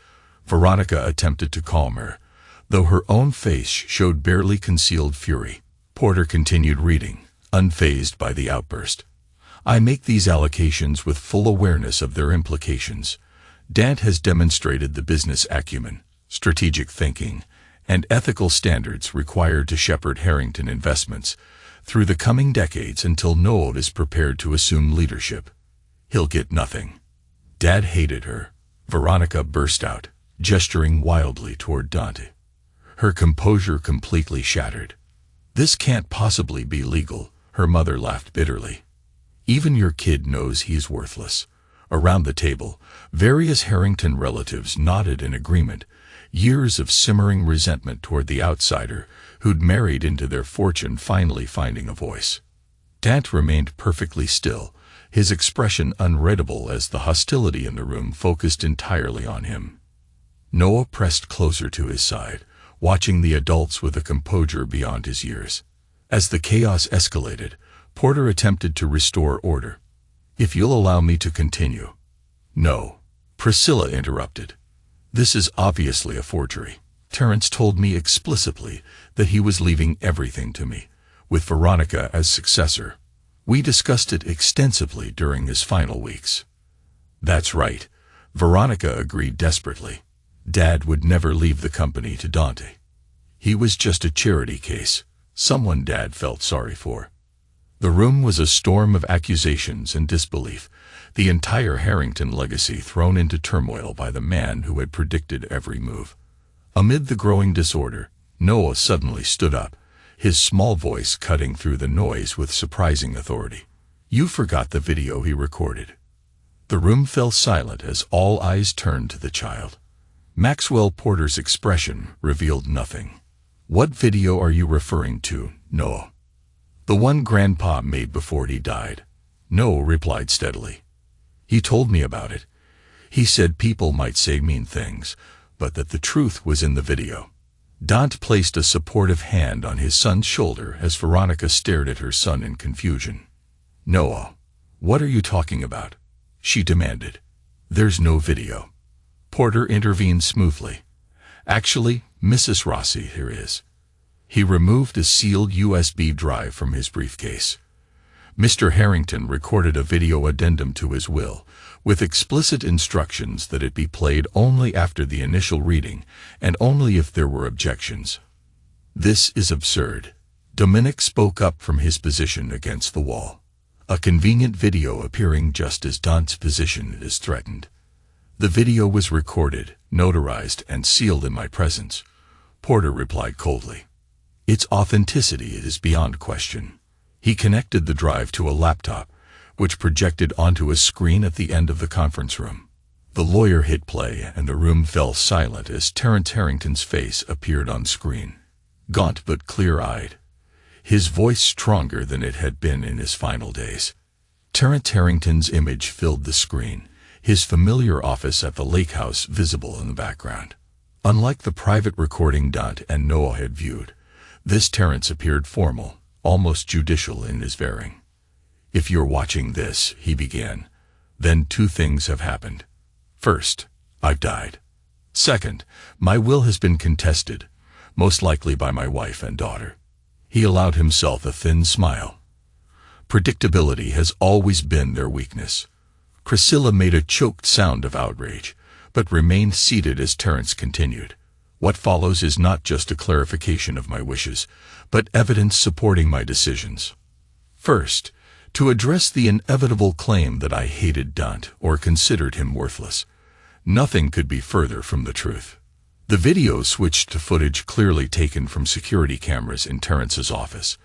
A: Veronica attempted to calm her, though her own face showed barely concealed fury. Porter continued reading, unfazed by the outburst. I make these allocations with full awareness of their implications. Dante has demonstrated the business acumen, strategic thinking, and ethical standards required to shepherd Harrington Investments through the coming decades until Noah is prepared to assume leadership. He'll get nothing. Dad hated her. Veronica burst out, gesturing wildly toward Dante. Her composure completely shattered. This can't possibly be legal, her mother laughed bitterly. Even your kid knows he's worthless. Around the table, various Harrington relatives nodded in agreement, years of simmering resentment toward the outsider who'd married into their fortune finally finding a voice. Dante remained perfectly still, his expression unreadable as the hostility in the room focused entirely on him. Noah pressed closer to his side, watching the adults with a composure beyond his years. As the chaos escalated, Porter attempted to restore order. If you'll allow me to continue. No, Priscilla interrupted. This is obviously a forgery. Terence told me explicitly that he was leaving everything to me, with Veronica as successor. We discussed it extensively during his final weeks. That's right, Veronica agreed desperately. Dad would never leave the company to Dante. He was just a charity case, someone Dad felt sorry for. The room was a storm of accusations and disbelief, the entire Harrington legacy thrown into turmoil by the man who had predicted every move. Amid the growing disorder, Noah suddenly stood up, his small voice cutting through the noise with surprising authority. "You forgot the video he recorded." The room fell silent as all eyes turned to the child. Maxwell Porter's expression revealed nothing. "What video are you referring to, Noah?" "The one Grandpa made before he died," Noah replied steadily. "He told me about it. He said people might say mean things, but that the truth was in the video." Dante placed a supportive hand on his son's shoulder as Veronica stared at her son in confusion. "Noah, what are you talking about?" she demanded. "There's no video." Porter intervened smoothly. "Actually, Mrs. Rossi, here is." He removed a sealed USB drive from his briefcase. Mr. Harrington recorded a video addendum to his will, with explicit instructions that it be played only after the initial reading, and only if there were objections. "This is absurd." Dominic spoke up from his position against the wall, a convenient video appearing just as Dante's position is threatened. "The video was recorded, notarized, and sealed in my presence," Porter replied coldly. "Its authenticity is beyond question." He connected the drive to a laptop, which projected onto a screen at the end of the conference room. The lawyer hit play, and the room fell silent as Terence Harrington's face appeared on screen. Gaunt but clear-eyed, his voice stronger than it had been in his final days. Terence Harrington's image filled the screen, his familiar office at the lake house visible in the background. Unlike the private recording Dante and Noah had viewed, this Terence appeared formal, almost judicial in his bearing. "If you're watching this," he began, "then two things have happened. First, I've died. Second, my will has been contested, most likely by my wife and daughter." He allowed himself a thin smile. Predictability has always been their weakness. Priscilla made a choked sound of outrage, but remained seated as Terence continued. "What follows is not just a clarification of my wishes, but evidence supporting my decisions. First, to address the inevitable claim that I hated Dante or considered him worthless. Nothing could be further from the truth." The video switched to footage clearly taken from security cameras in Terence's office.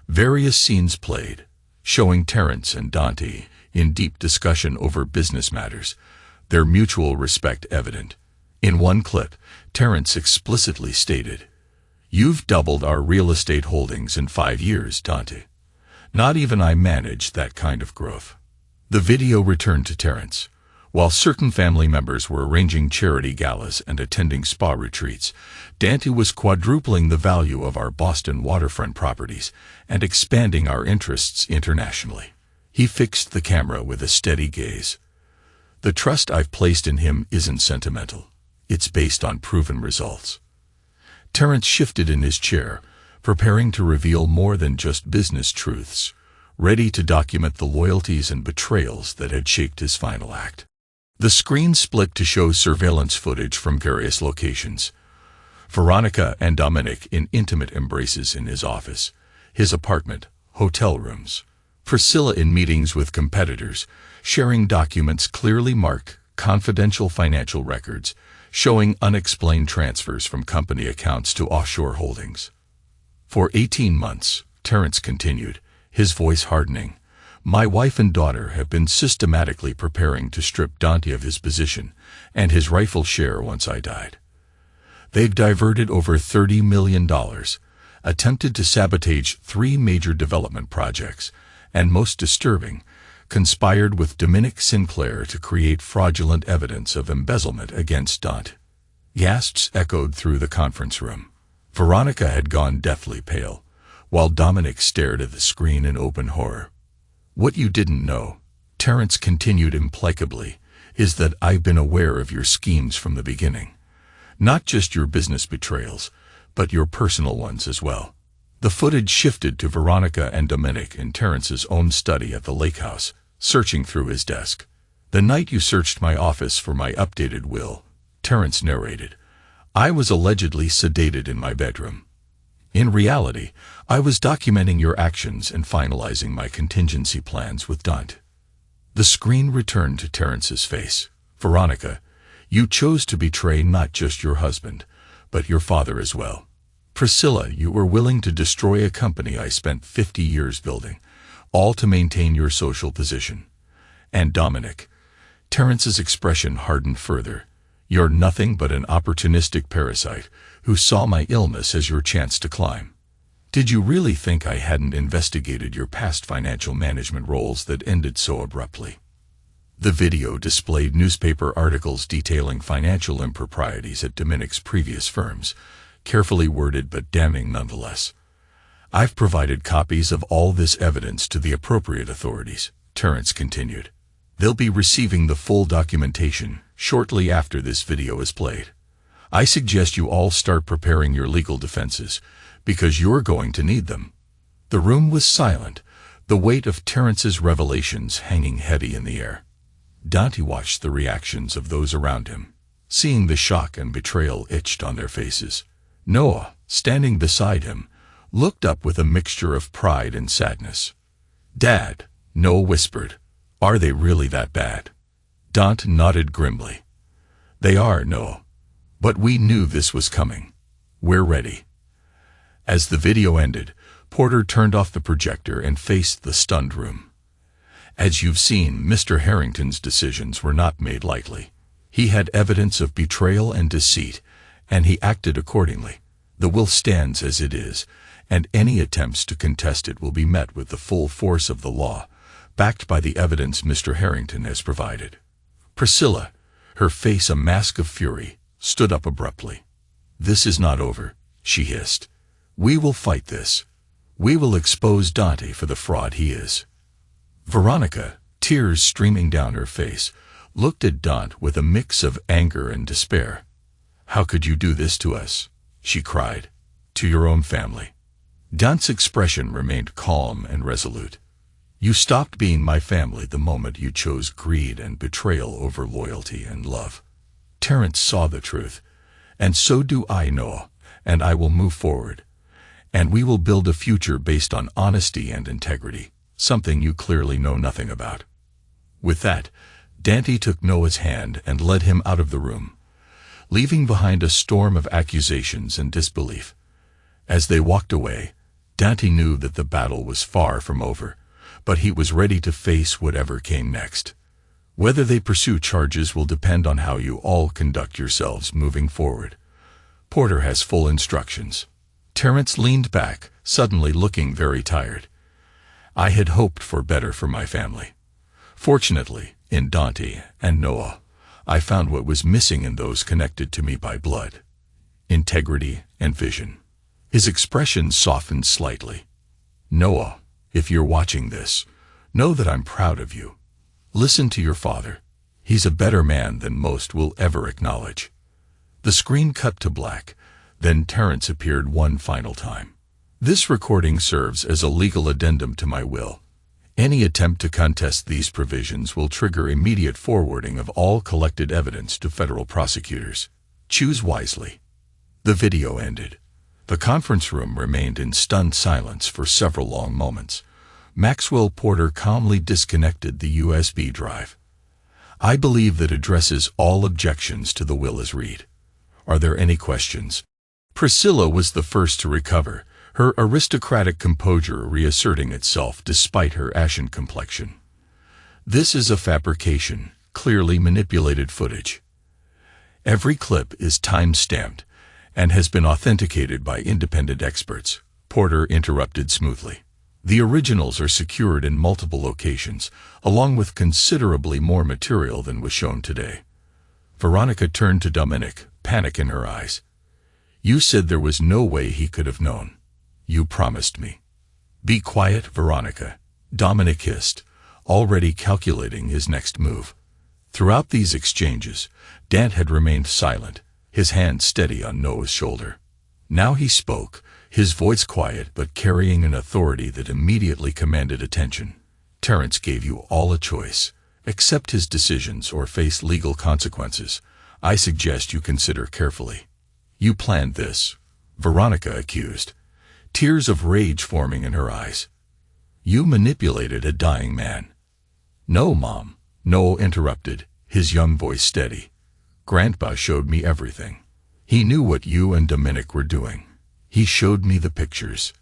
A: Various scenes played, showing Terence and Dante in deep discussion over business matters, their mutual respect evident. In one clip, Terence explicitly stated, "You've doubled our real estate holdings in 5 years, Dante. Not even I managed that kind of growth." The video returned to Terence. While certain family members were arranging charity galas and attending spa retreats, Dante was quadrupling the value of our Boston waterfront properties and expanding our interests internationally. He fixed the camera with a steady gaze. "The trust I've placed in him isn't sentimental. It's based on proven results." Terence shifted in his chair, preparing to reveal more than just business truths, ready to document the loyalties and betrayals that had shaped his final act. The screen split to show surveillance footage from various locations. Veronica and Dominic in intimate embraces in his office, his apartment, hotel rooms. Priscilla in meetings with competitors, sharing documents clearly marked confidential financial records, showing unexplained transfers from company accounts to offshore holdings. "For 18 months, Terence continued, his voice hardening, "my wife and daughter have been systematically preparing to strip Dante of his position and his rightful share once I died. They've diverted over $30 million, attempted to sabotage 3 major development projects, and most disturbing, conspired with Dominic Sinclair to create fraudulent evidence of embezzlement against Dante." Gasps echoed through the conference room. Veronica had gone deathly pale, while Dominic stared at the screen in open horror. "What you didn't know," Terence continued implacably, "is that I've been aware of your schemes from the beginning. Not just your business betrayals, but your personal ones as well." The footage shifted to Veronica and Dominic in Terence's own study at the lake house, searching through his desk. "The night you searched my office for my updated will," Terence narrated, "I was allegedly sedated in my bedroom. In reality, I was documenting your actions and finalizing my contingency plans with Dante." The screen returned to Terence's face. "Veronica, you chose to betray not just your husband, but your father as well. Priscilla, you were willing to destroy a company I spent 50 years building, all to maintain your social position. And Dominic, Terrence's expression hardened further. You're nothing but an opportunistic parasite who saw my illness as your chance to climb. Did you really think I hadn't investigated your past financial management roles that ended so abruptly? The video displayed newspaper articles detailing financial improprieties at Dominic's previous firms, carefully worded but damning nonetheless. I've provided copies of all this evidence to the appropriate authorities, Terrence continued. They'll be receiving the full documentation shortly after this video is played. I suggest you all start preparing your legal defenses, because you're going to need them. The room was silent, the weight of Terrence's revelations hanging heavy in the air. Dante watched the reactions of those around him, seeing the shock and betrayal etched on their faces. Noah, standing beside him, looked up with a mixture of pride and sadness. "Dad," Noah whispered, "are they really that bad?" Dante nodded grimly. "They are, Noah. But we knew this was coming. We're ready." As the video ended, Porter turned off the projector and faced the stunned room. As you've seen, Mr. Harrington's decisions were not made lightly. He had evidence of betrayal and deceit, and he acted accordingly. The will stands as it is, and any attempts to contest it will be met with the full force of the law, backed by the evidence Mr. Harrington has provided. Priscilla, her face a mask of fury, stood up abruptly. "This is not over," she hissed. "We will fight this. We will expose Dante for the fraud he is." Veronica, tears streaming down her face, looked at Dante with a mix of anger and despair. "How could you do this to us?" she cried. "To your own family." Dante's expression remained calm and resolute. "You stopped being my family the moment you chose greed and betrayal over loyalty and love." Terrence saw the truth. "And so do I, Noah, and I will move forward. And we will build a future based on honesty and integrity, something you clearly know nothing about." With that, Dante took Noah's hand and led him out of the room, leaving behind a storm of accusations and disbelief. As they walked away, Dante knew that the battle was far from over, but he was ready to face whatever came next. Whether they pursue charges will depend on how you all conduct yourselves moving forward. Porter has full instructions. Terrence leaned back, suddenly looking very tired. "I had hoped for better for my family. Fortunately, in Dante and Noah, I found what was missing in those connected to me by blood: integrity and vision." His expression softened slightly. "Noah, if you're watching this, know that I'm proud of you. Listen to your father. He's a better man than most will ever acknowledge." The screen cut to black, then Terrence appeared one final time. "This recording serves as a legal addendum to my will. Any attempt to contest these provisions will trigger immediate forwarding of all collected evidence to federal prosecutors. Choose wisely." The video ended. The conference room remained in stunned silence for several long moments. Maxwell Porter calmly disconnected the USB drive. "I believe that addresses all objections to the will as read. Are there any questions?" Priscilla was the first to recover, her aristocratic composure reasserting itself despite her ashen complexion. "This is a fabrication, clearly manipulated footage. Every clip is time-stamped and has been authenticated by independent experts," Porter interrupted smoothly. "The originals are secured in multiple locations, along with considerably more material than was shown today." Veronica turned to Dominic, panic in her eyes. "You said there was no way he could have known. You promised me." "Be quiet, Veronica," Dominic hissed, already calculating his next move. Throughout these exchanges, Dante had remained silent, his hand steady on Noah's shoulder. Now he spoke, his voice quiet but carrying an authority that immediately commanded attention. "Terrence gave you all a choice. Accept his decisions or face legal consequences. I suggest you consider carefully." "You planned this," Veronica accused, tears of rage forming in her eyes. "You manipulated a dying man." "No, Mom," Noah interrupted, his young voice steady. "Grandpa showed me everything. He knew what you and Dominic were doing. He showed me the pictures.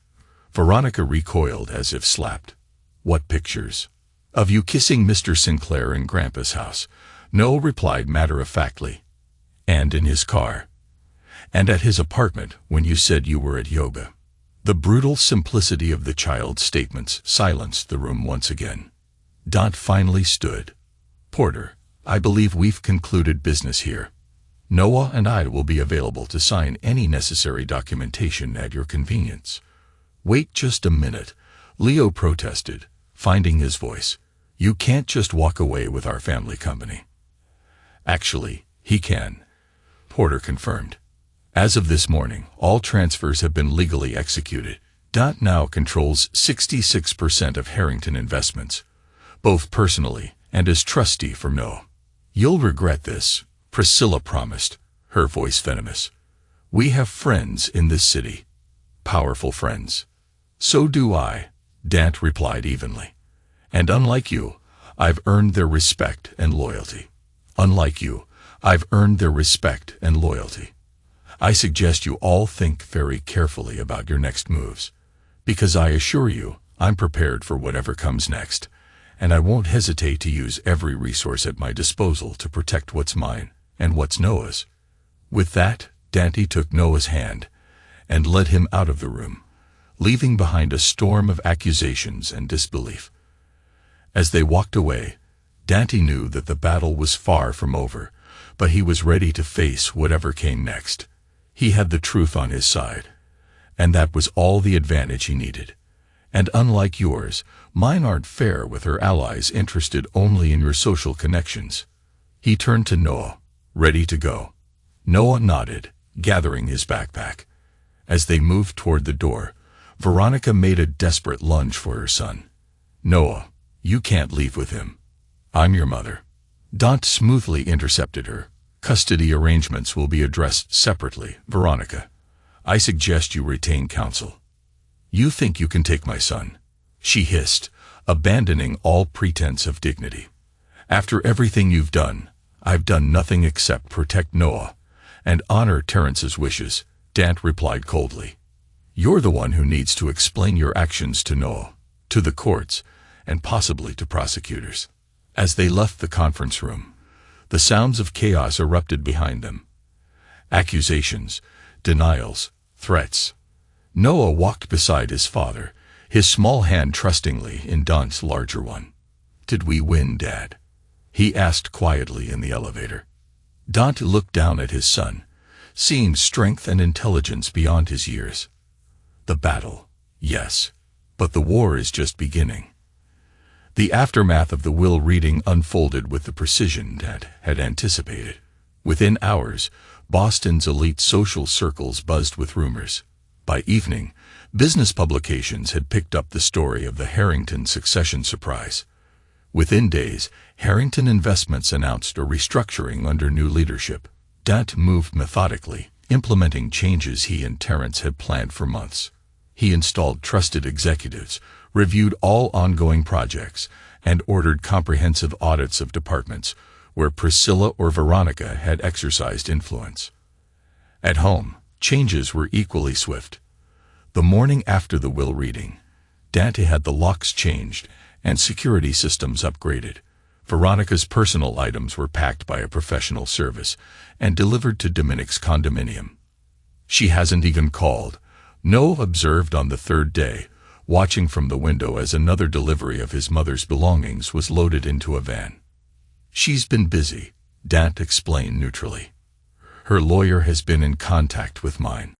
A: Veronica recoiled as if slapped. What pictures? Of you kissing Mr. Sinclair in Grandpa's house. Noah replied matter-of-factly. And in his car. And at his apartment when you said you were at yoga. The brutal simplicity of the child's statements silenced the room once again. Dante finally stood. Porter, I believe we've concluded business here. Noah and I will be available to sign any necessary documentation at your convenience. Wait just a minute, Leo protested, finding his voice. You can't just walk away with our family company. Actually, he can, Porter confirmed. As of this morning, all transfers have been legally executed. Dante now controls 66% of Harrington Investments, both personally and as trustee for Noah. You'll regret this, Priscilla promised, her voice venomous. We have friends in this city. Powerful friends. So do I, Dante replied evenly. And unlike you, I've earned their respect and loyalty. Unlike you, I've earned their respect and loyalty. I suggest you all think very carefully about your next moves, because I assure you, I'm prepared for whatever comes next, and I won't hesitate to use every resource at my disposal to protect what's mine and what's Noah's. With that, Dante took Noah's hand and led him out of the room, leaving behind a storm of accusations and disbelief. As they walked away, Dante knew that the battle was far from over, but he was ready to face whatever came next. He had the truth on his side, and that was all the advantage he needed. And unlike yours, mine aren't fair with her allies interested only in your social connections. He turned to Noah, ready to go. Noah nodded, gathering his backpack. As they moved toward the door, Veronica made a desperate lunge for her son. Noah, you can't leave with him. I'm your mother. Dante smoothly intercepted her. Custody arrangements will be addressed separately, Veronica. I suggest you retain counsel. You think you can take my son? She hissed, abandoning all pretense of dignity. After everything you've done, I've done nothing except protect Noah and honor Terrence's wishes, Dante replied coldly. You're the one who needs to explain your actions to Noah, to the courts, and possibly to prosecutors. As they left the conference room, the sounds of chaos erupted behind them. Accusations, denials, threats. Noah walked beside his father, his small hand trustingly in Dante's larger one. Did we win, Dad? He asked quietly in the elevator. Dante looked down at his son, seeing strength and intelligence beyond his years. The battle, yes, but the war is just beginning. The aftermath of the will reading unfolded with the precision Dante had anticipated. Within hours, Boston's elite social circles buzzed with rumors. By evening, business publications had picked up the story of the Harrington succession surprise. Within days, Harrington Investments announced a restructuring under new leadership. Dante moved methodically, implementing changes he and Terrence had planned for months. He installed trusted executives, reviewed all ongoing projects, and ordered comprehensive audits of departments where Priscilla or Veronica had exercised influence. At home, changes were equally swift. The morning after the will reading, Dante had the locks changed and security systems upgraded. Veronica's personal items were packed by a professional service and delivered to Dominic's condominium. She hasn't even called, Noah observed on the third day, watching from the window as another delivery of his mother's belongings was loaded into a van. She's been busy, Dante explained neutrally. Her lawyer has been in contact with mine.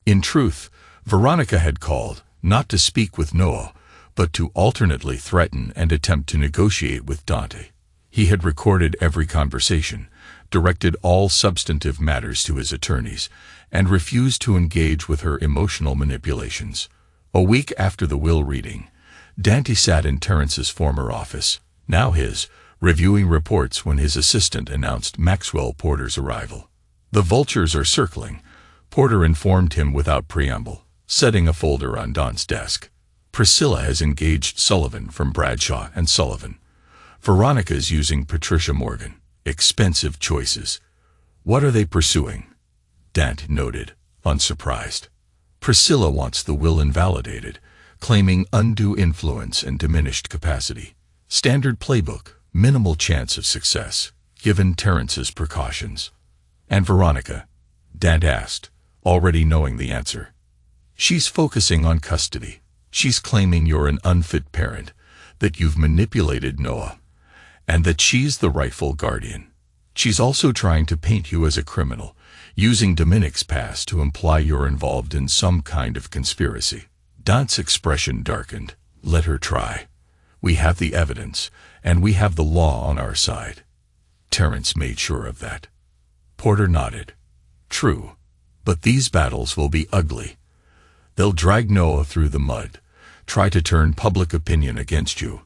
A: In truth, Veronica had called, not to speak with Noah, but to alternately threaten and attempt to negotiate with Dante. He had recorded every conversation, directed all substantive matters to his attorneys, and refused to engage with her emotional manipulations. A week after the will reading, Dante sat in Terrence's former office, now his, reviewing reports when his assistant announced Maxwell Porter's arrival. The vultures are circling, Porter informed him without preamble, setting a folder on Dante's desk. Priscilla has engaged Sullivan from Bradshaw and Sullivan. Veronica's using Patricia Morgan. Expensive choices. What are they pursuing? Dante noted, unsurprised. Priscilla wants the will invalidated, claiming undue influence and diminished capacity. Standard playbook, minimal chance of success, given Terrence's precautions. And Veronica? Dad asked, already knowing the answer. She's focusing on custody. She's claiming you're an unfit parent, that you've manipulated Noah, and that she's the rightful guardian. She's also trying to paint you as a criminal, using Dominic's past to imply you're involved in some kind of conspiracy. Dant's expression darkened. Let her try. We have the evidence, and we have the law on our side. Terrence made sure of that. Porter nodded. True, but these battles will be ugly. They'll drag Noah through the mud, try to turn public opinion against you,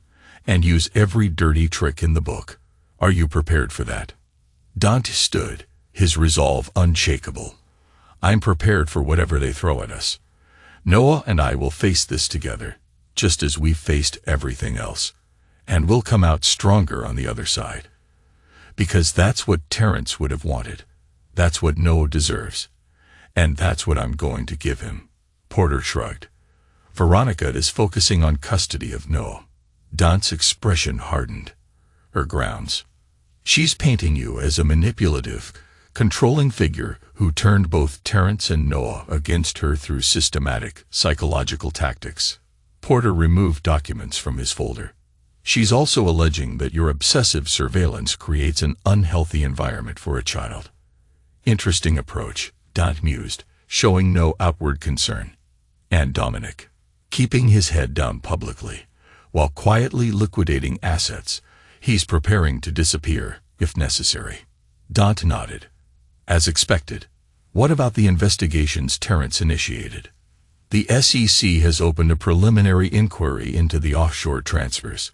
A: and use every dirty trick in the book. Are you prepared for that? Dante stood, his resolve unshakable. I'm prepared for whatever they throw at us. Noah and I will face this together, just as we've faced everything else, and we'll come out stronger on the other side. Because that's what Terrence would have wanted. That's what Noah deserves. And that's what I'm going to give him. Porter shrugged. Veronica is focusing on custody of Noah. Dante's expression hardened. Her grounds. She's painting you as a manipulative, controlling figure who turned both Terrence and Noah against her through systematic, psychological tactics. Porter removed documents from his folder. She's also alleging that your obsessive surveillance creates an unhealthy environment for a child. Interesting approach, Dante mused, showing no outward concern. And Dominic, keeping his head down publicly, while quietly liquidating assets, he's preparing to disappear, if necessary. Dante nodded. As expected. What about the investigations Terrence initiated? The SEC has opened a preliminary inquiry into the offshore transfers.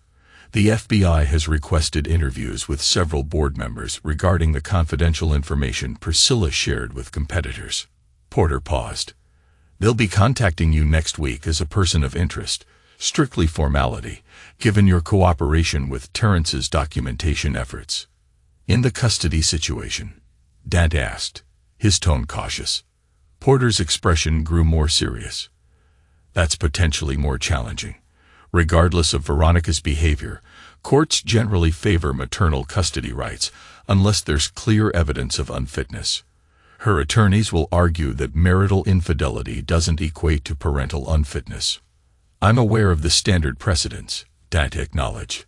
A: The FBI has requested interviews with several board members regarding the confidential information Priscilla shared with competitors. Porter paused. They'll be contacting you next week as a person of interest, strictly formality, given your cooperation with Terrence's documentation efforts. In the custody situation, Dante asked, his tone cautious. Porter's expression grew more serious. That's potentially more challenging. Regardless of Veronica's behavior, courts generally favor maternal custody rights unless there's clear evidence of unfitness. Her attorneys will argue that marital infidelity doesn't equate to parental unfitness. I'm aware of the standard precedents, Dante acknowledged.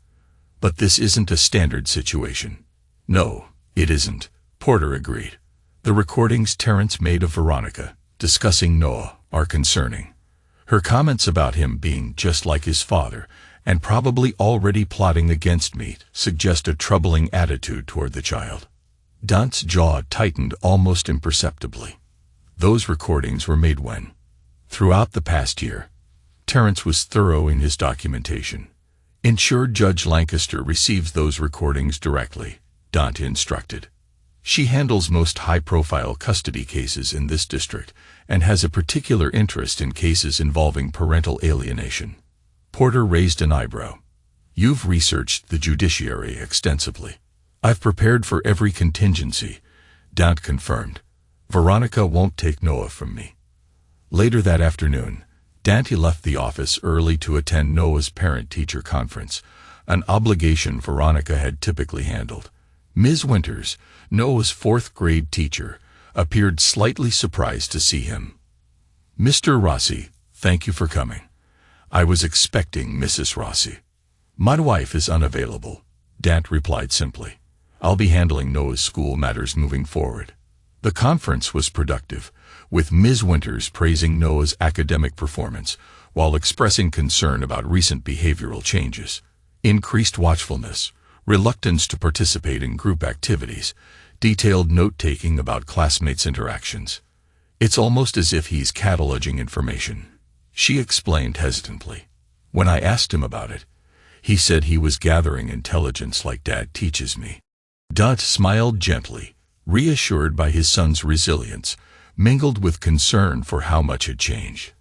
A: But this isn't a standard situation. No, it isn't, Porter agreed. The recordings Terrence made of Veronica, discussing Noah, are concerning. Her comments about him being just like his father, and probably already plotting against me, suggest a troubling attitude toward the child. Dante's jaw tightened almost imperceptibly. Those recordings were made when? Throughout the past year. Terrence was thorough in his documentation. Ensure Judge Lancaster receives those recordings directly, Dante instructed. She handles most high-profile custody cases in this district and has a particular interest in cases involving parental alienation. Porter raised an eyebrow. You've researched the judiciary extensively. I've prepared for every contingency, Dante confirmed. Veronica won't take Noah from me. Later that afternoon, Dante left the office early to attend Noah's parent-teacher conference, an obligation Veronica had typically handled. Ms. Winters, Noah's fourth-grade teacher, appeared slightly surprised to see him. Mr. Rossi, thank you for coming. I was expecting Mrs. Rossi. My wife is unavailable, Dante replied simply. I'll be handling Noah's school matters moving forward. The conference was productive, with Ms. Winters praising Noah's academic performance while expressing concern about recent behavioral changes. Increased watchfulness, reluctance to participate in group activities, detailed note-taking about classmates' interactions. It's almost as if he's cataloging information, she explained hesitantly. When I asked him about it, he said he was gathering intelligence like Dad teaches me. Dante smiled gently, reassured by his son's resilience, mingled with concern for how much had changed.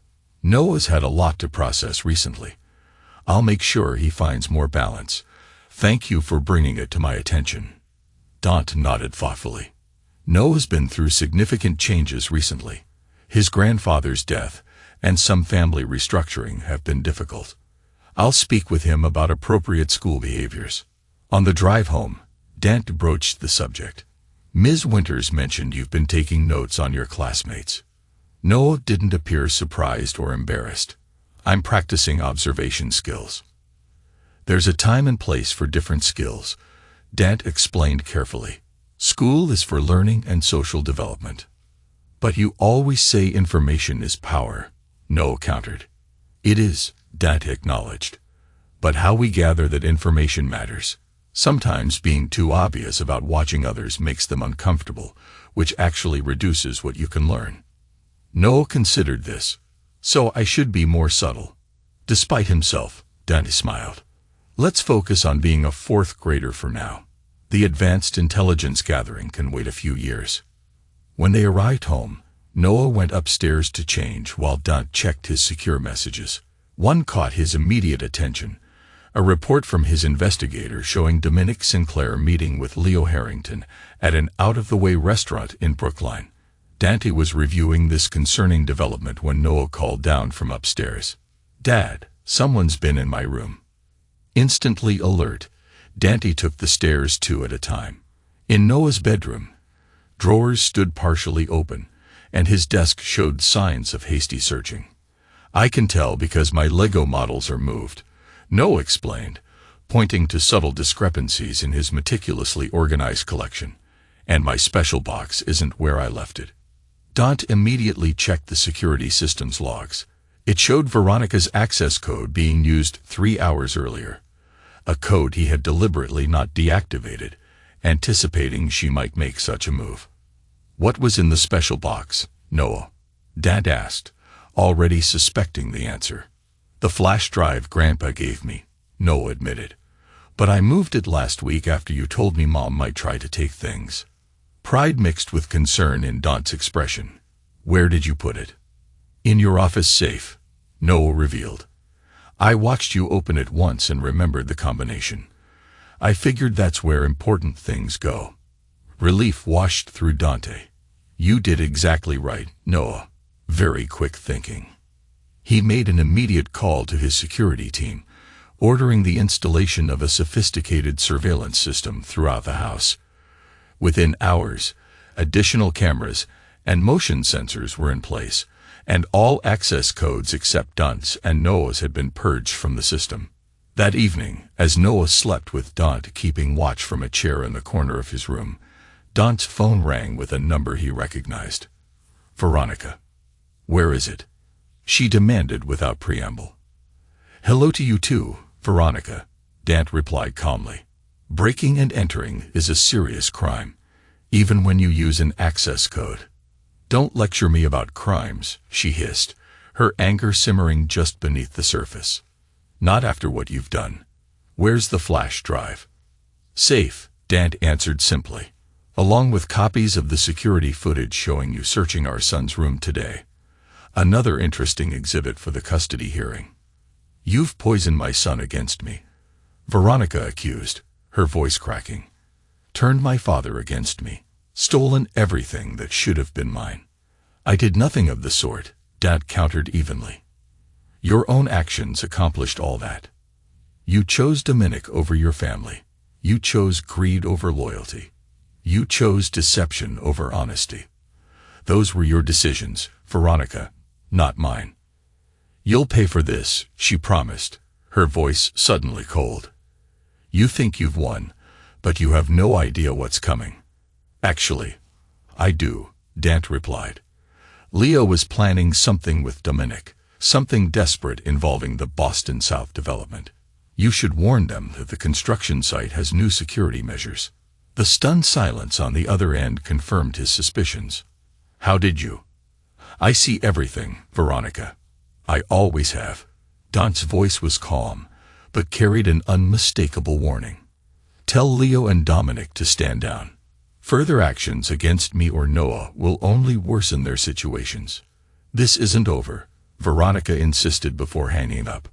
A: Noah's had a lot to process recently. I'll make sure he finds more balance. Thank you for bringing it to my attention. Dante nodded thoughtfully. Noah's been through significant changes recently. His grandfather's death and some family restructuring have been difficult. I'll speak with him about appropriate school behaviors. On the drive home, Dant broached the subject. Ms. Winters mentioned you've been taking notes on your classmates. Noah didn't appear surprised or embarrassed. I'm practicing observation skills. There's a time and place for different skills, Dant explained carefully. School is for learning and social development. But you always say information is power, Noah countered. It is, Dant acknowledged. But how we gather that information matters. Sometimes being too obvious about watching others makes them uncomfortable, which actually reduces what you can learn. Noah considered this. So I should be more subtle. Despite himself, Dant smiled. Let's focus on being a fourth grader for now. The advanced intelligence gathering can wait a few years. When they arrived home, Noah went upstairs to change while Dant checked his secure messages. One caught his immediate attention. A report from his investigator showing Dominic Sinclair meeting with Leo Harrington at an out-of-the-way restaurant in Brookline. Dante was reviewing this concerning development when Noah called down from upstairs. Dad, someone's been in my room. Instantly alert, Dante took the stairs two at a time. In Noah's bedroom, drawers stood partially open, and his desk showed signs of hasty searching. I can tell because my Lego models are moved, Noah explained, pointing to subtle discrepancies in his meticulously organized collection. And my special box isn't where I left it. Dant immediately checked the security system's logs. It showed Veronica's access code being used 3 hours earlier, a code he had deliberately not deactivated, anticipating she might make such a move. What was in the special box, Noah? Dant asked, already suspecting the answer. The flash drive Grandpa gave me, Noah admitted. But I moved it last week after you told me Mom might try to take things. Pride mixed with concern in Dant's expression. Where did you put it? In your office safe, Noah revealed. I watched you open it once and remembered the combination. I figured that's where important things go. Relief washed through Dante. You did exactly right, Noah. Very quick thinking. He made an immediate call to his security team, ordering the installation of a sophisticated surveillance system throughout the house. Within hours, additional cameras and motion sensors were in place, and all access codes except Dant's and Noah's had been purged from the system. That evening, as Noah slept with Dant keeping watch from a chair in the corner of his room, Dant's phone rang with a number he recognized. Veronica. Where is it? She demanded without preamble. Hello to you too, Veronica, Dant replied calmly. Breaking and entering is a serious crime, even when you use an access code. Don't lecture me about crimes, she hissed, her anger simmering just beneath the surface. Not after what you've done. Where's the flash drive? Safe, Dant answered simply, along with copies of the security footage showing you searching our son's room today. Another interesting exhibit for the custody hearing. You've poisoned my son against me, Veronica accused, her voice cracking. Turned my father against me, stolen everything that should have been mine. I did nothing of the sort, Dant countered evenly. Your own actions accomplished all that. You chose Dominic over your family. You chose greed over loyalty. You chose deception over honesty. Those were your decisions, Veronica, not mine. You'll pay for this, she promised, her voice suddenly cold. You think you've won, but you have no idea what's coming. Actually, I do, Dant replied. Leo was planning something with Dominic, something desperate involving the Boston South development. You should warn them that the construction site has new security measures. The stunned silence on the other end confirmed his suspicions. How did you? I see everything, Veronica. I always have. Dant's voice was calm, but carried an unmistakable warning. Tell Leo and Dominic to stand down. Further actions against me or Noah will only worsen their situations. This isn't over, Veronica insisted before hanging up.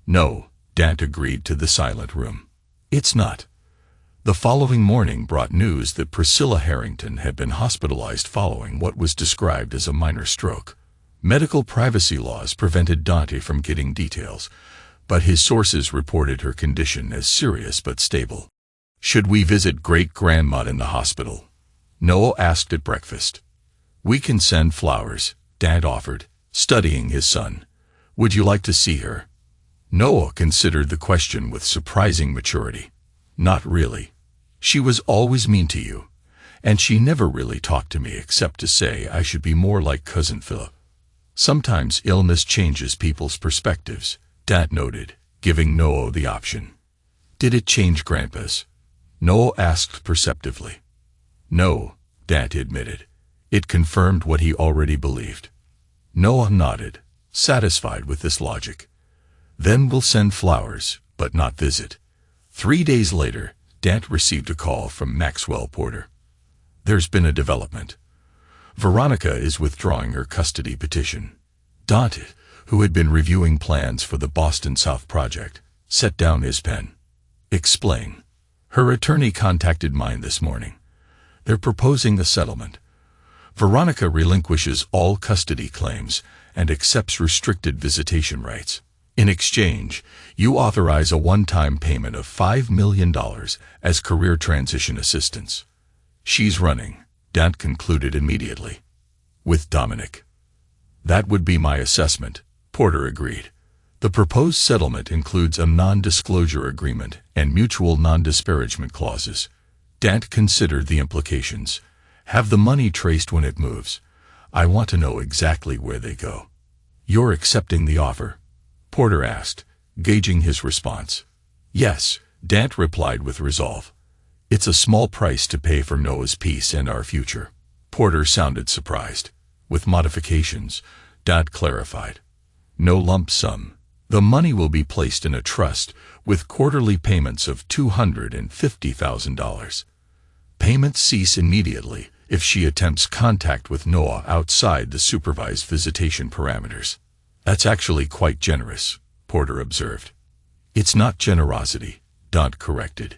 A: No, Dant agreed to the silent room. It's not. The following morning brought news that Priscilla Harrington had been hospitalized following what was described as a minor stroke. Medical privacy laws prevented Dante from getting details, but his sources reported her condition as serious but stable. "Should we visit great-grandma in the hospital?" Noah asked at breakfast. "We can send flowers," Dad offered, studying his son. "Would you like to see her?" Noah considered the question with surprising maturity. "Not really. She was always mean to you, and she never really talked to me except to say I should be more like Cousin Philip." "Sometimes illness changes people's perspectives," Dad noted, giving Noah the option. "Did it change Grandpa's?" Noah asked perceptively. "No," Dad admitted. "It confirmed what he already believed." Noah nodded, satisfied with this logic. "Then we'll send flowers, but not visit." 3 days later, Dad received a call from Maxwell Porter. "There's been a development. Veronica is withdrawing her custody petition." Dante, who had been reviewing plans for the Boston South project, set down his pen. "Explain." "Her attorney contacted mine this morning. They're proposing a settlement. Veronica relinquishes all custody claims and accepts restricted visitation rights. In exchange, you authorize a one-time payment of $5 million as career transition assistance." "She's running," Dant concluded immediately. "With Dominic." "That would be my assessment," Porter agreed. "The proposed settlement includes a non-disclosure agreement and mutual non-disparagement clauses." Dant considered the implications. "Have the money traced when it moves. I want to know exactly where they go." "You're accepting the offer?" Porter asked, gauging his response. "Yes," Dant replied with resolve. "It's a small price to pay for Noah's peace and our future." Porter sounded surprised. "With modifications," Dant clarified. "No lump sum. The money will be placed in a trust with quarterly payments of $250,000. Payments cease immediately if she attempts contact with Noah outside the supervised visitation parameters." "That's actually quite generous," Porter observed. "It's not generosity," Dant corrected.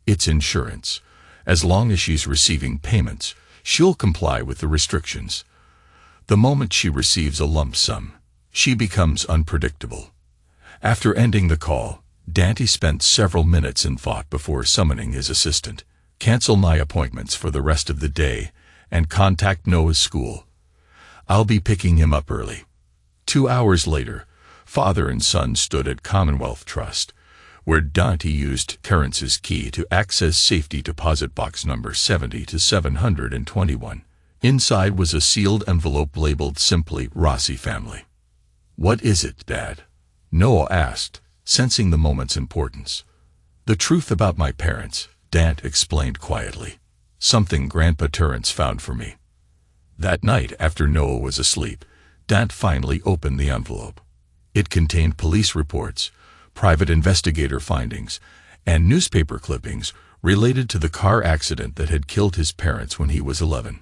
A: "It's insurance. As long as she's receiving payments, she'll comply with the restrictions. The moment she receives a lump sum, she becomes unpredictable." After ending the call, Dante spent several minutes in thought before summoning his assistant. "Cancel my appointments for the rest of the day and contact Noah's school. I'll be picking him up early." 2 hours later, father and son stood at Commonwealth Trust, where Dante used Terrence's key to access safety deposit box number 70 to 721. Inside was a sealed envelope labeled simply Rossi family. "What is it, Dad?" Noah asked, sensing the moment's importance. "The truth about my parents," Dant explained quietly. "Something Grandpa Terrence found for me." That night, after Noah was asleep, Dant finally opened the envelope. It contained police reports, private investigator findings, and newspaper clippings related to the car accident that had killed his parents when he was 11.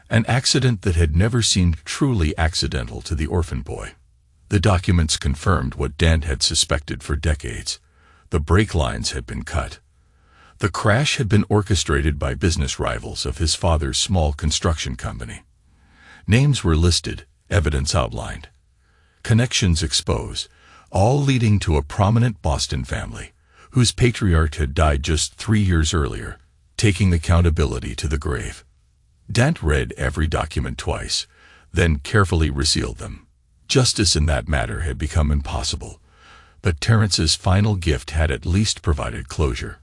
A: An accident that had never seemed truly accidental to the orphan boy. The documents confirmed what Dant had suspected for decades. The brake lines had been cut. The crash had been orchestrated by business rivals of his father's small construction company. Names were listed, evidence outlined. Connections exposed, all leading to a prominent Boston family, whose patriarch had died just 3 years earlier, taking accountability to the grave. Dant read every document twice, then carefully resealed them. Justice in that matter had become impossible, but Terrence's final gift had at least provided closure.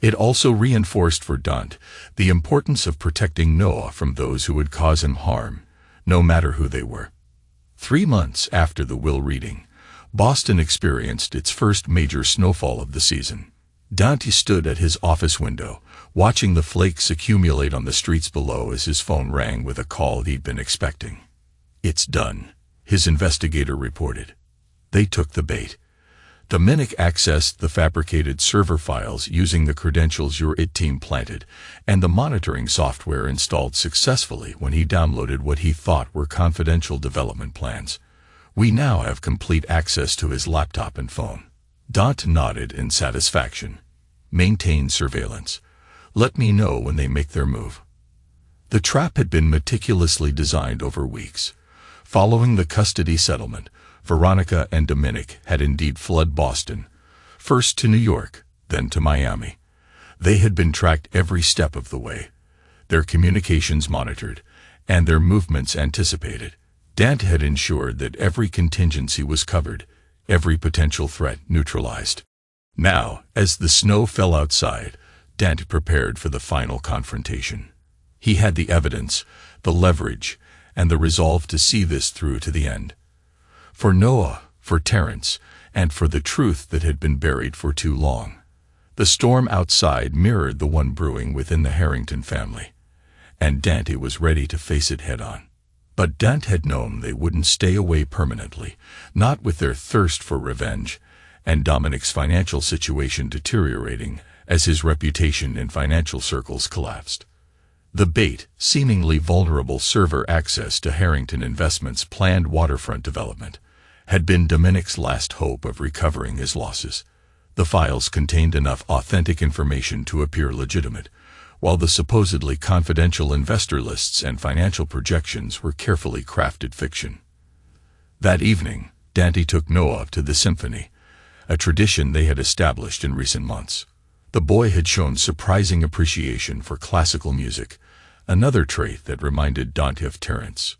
A: It also reinforced for Dant the importance of protecting Noah from those who would cause him harm, no matter who they were. 3 months after the will reading, Boston experienced its first major snowfall of the season. Dante stood at his office window, watching the flakes accumulate on the streets below as his phone rang with a call he'd been expecting. "It's done," his investigator reported. They took the bait. Dominic accessed the fabricated server files using the credentials your IT team planted, and the monitoring software installed successfully when he downloaded what he thought were confidential development plans. "We now have complete access to his laptop and phone." Dant nodded in satisfaction. Maintain surveillance. Let me know when they make their move. The trap had been meticulously designed over weeks. Following the custody settlement, Veronica and Dominic had indeed fled Boston, first to New York, then to Miami. They had been tracked every step of the way, their communications monitored, and their movements anticipated. Dant had ensured that every contingency was covered, every potential threat neutralized. Now, as the snow fell outside, Dant prepared for the final confrontation. He had the evidence, the leverage, and the resolve to see this through to the end. For Noah, for Terence, and for the truth that had been buried for too long. The storm outside mirrored the one brewing within the Harrington family, and Dante was ready to face it head-on. But Dant had known they wouldn't stay away permanently, not with their thirst for revenge, and Dominic's financial situation deteriorating as his reputation in financial circles collapsed. The bait, seemingly vulnerable server access to Harrington Investments' planned waterfront development, had been Dominic's last hope of recovering his losses. The files contained enough authentic information to appear legitimate, while the supposedly confidential investor lists and financial projections were carefully crafted fiction. That evening, Dante took Noah to the symphony, a tradition they had established in recent months. The boy had shown surprising appreciation for classical music, another trait that reminded Dante of Terence.